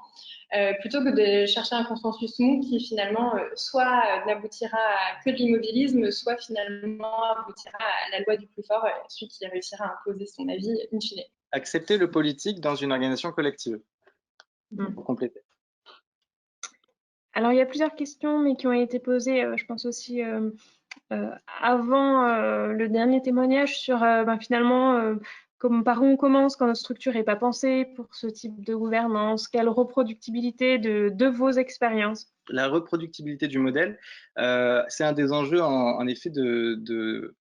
plutôt que de chercher un consensus mou qui finalement soit n'aboutira à que de l'immobilisme, soit finalement aboutira à la loi du plus fort, celui qui réussira à imposer son avis in fine. Accepter le politique dans une organisation collective. Pour compléter. Alors, il y a plusieurs questions, mais qui ont été posées, je pense aussi avant le dernier témoignage sur finalement par où on commence quand notre structure n'est pas pensée pour ce type de gouvernance, quelle reproductibilité de vos expériences? La reproductibilité du modèle, c'est un des enjeux en effet de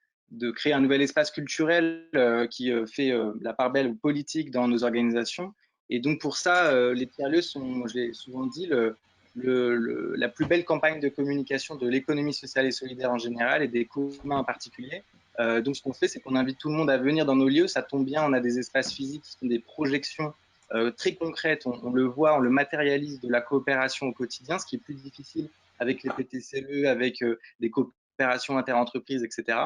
créer un nouvel espace culturel qui fait la part belle politique dans nos organisations. Et donc pour ça, les tiers-lieux sont, je l'ai souvent dit, la plus belle campagne de communication de l'économie sociale et solidaire en général et des communs en particulier. Donc ce qu'on fait, c'est qu'on invite tout le monde à venir dans nos lieux. Ça tombe bien, on a des espaces physiques qui sont des projections très concrètes. On le voit, on le matérialise de la coopération au quotidien, ce qui est plus difficile avec les PTCE, avec des coopérations interentreprises, etc.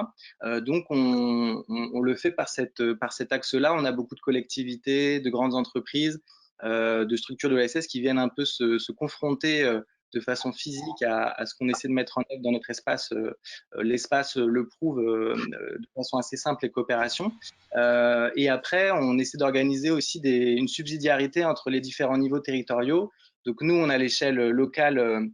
Donc on le fait par cet axe-là. On a beaucoup de collectivités, de grandes entreprises, de structures de l'ESS qui viennent un peu se confronter de façon physique à ce qu'on essaie de mettre en œuvre dans notre espace. L'espace le prouve de façon assez simple, les coopérations. Et après, on essaie d'organiser aussi une subsidiarité entre les différents niveaux territoriaux. Donc nous, on a l'échelle locale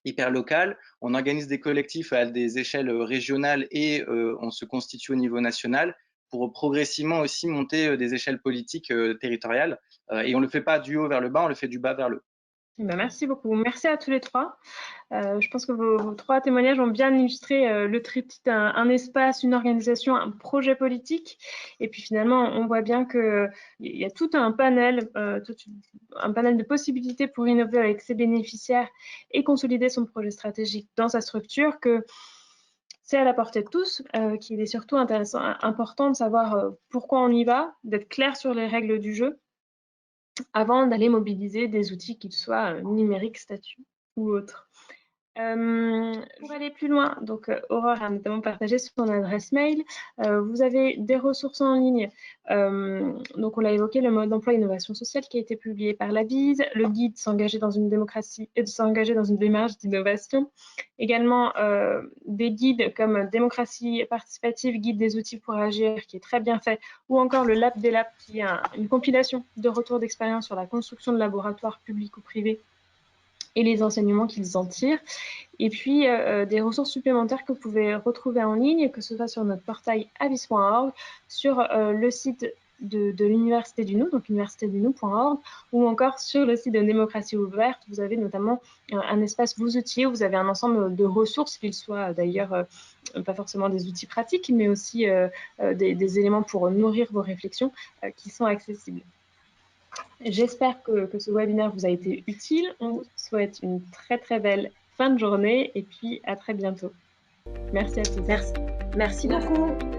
hyper locales. On organise des collectifs à des échelles régionales et on se constitue au niveau national pour progressivement aussi monter des échelles politiques territoriales. Et on ne le fait pas du haut vers le bas, on le fait du bas vers le haut. Merci beaucoup. Merci à tous les trois. Je pense que vos trois témoignages ont bien illustré le triptyque un espace, une organisation, un projet politique. Et puis finalement, on voit bien qu'il y a tout un panel de possibilités pour innover avec ses bénéficiaires et consolider son projet stratégique dans sa structure, que c'est à la portée de tous, qu'il est surtout important de savoir pourquoi on y va, d'être clair sur les règles du jeu, avant d'aller mobiliser des outils, qu'ils soient numériques, statut ou autres. Pour aller plus loin, donc Aurore a notamment partagé son adresse mail. Vous avez des ressources en ligne. Donc on l'a évoqué, le mode d'emploi innovation sociale qui a été publié par la VISE, le guide s'engager dans une démocratie et de s'engager dans une démarche d'innovation. Également des guides comme démocratie participative, guide des outils pour agir qui est très bien fait, ou encore le Lab des Labs qui est une compilation de retours d'expérience sur la construction de laboratoires publics ou privés et les enseignements qu'ils en tirent. Et puis, des ressources supplémentaires que vous pouvez retrouver en ligne, que ce soit sur notre portail avis.org, sur le site de l'Université du Nou, donc universitédunu.org, ou encore sur le site de Démocratie Ouverte. Vous avez notamment un espace Vos outils, où vous avez un ensemble de ressources, qu'ils soient d'ailleurs pas forcément des outils pratiques, mais aussi des éléments pour nourrir vos réflexions qui sont accessibles. J'espère que ce webinaire vous a été utile. On vous souhaite une très très belle fin de journée et puis à très bientôt. Merci à tous. Merci beaucoup.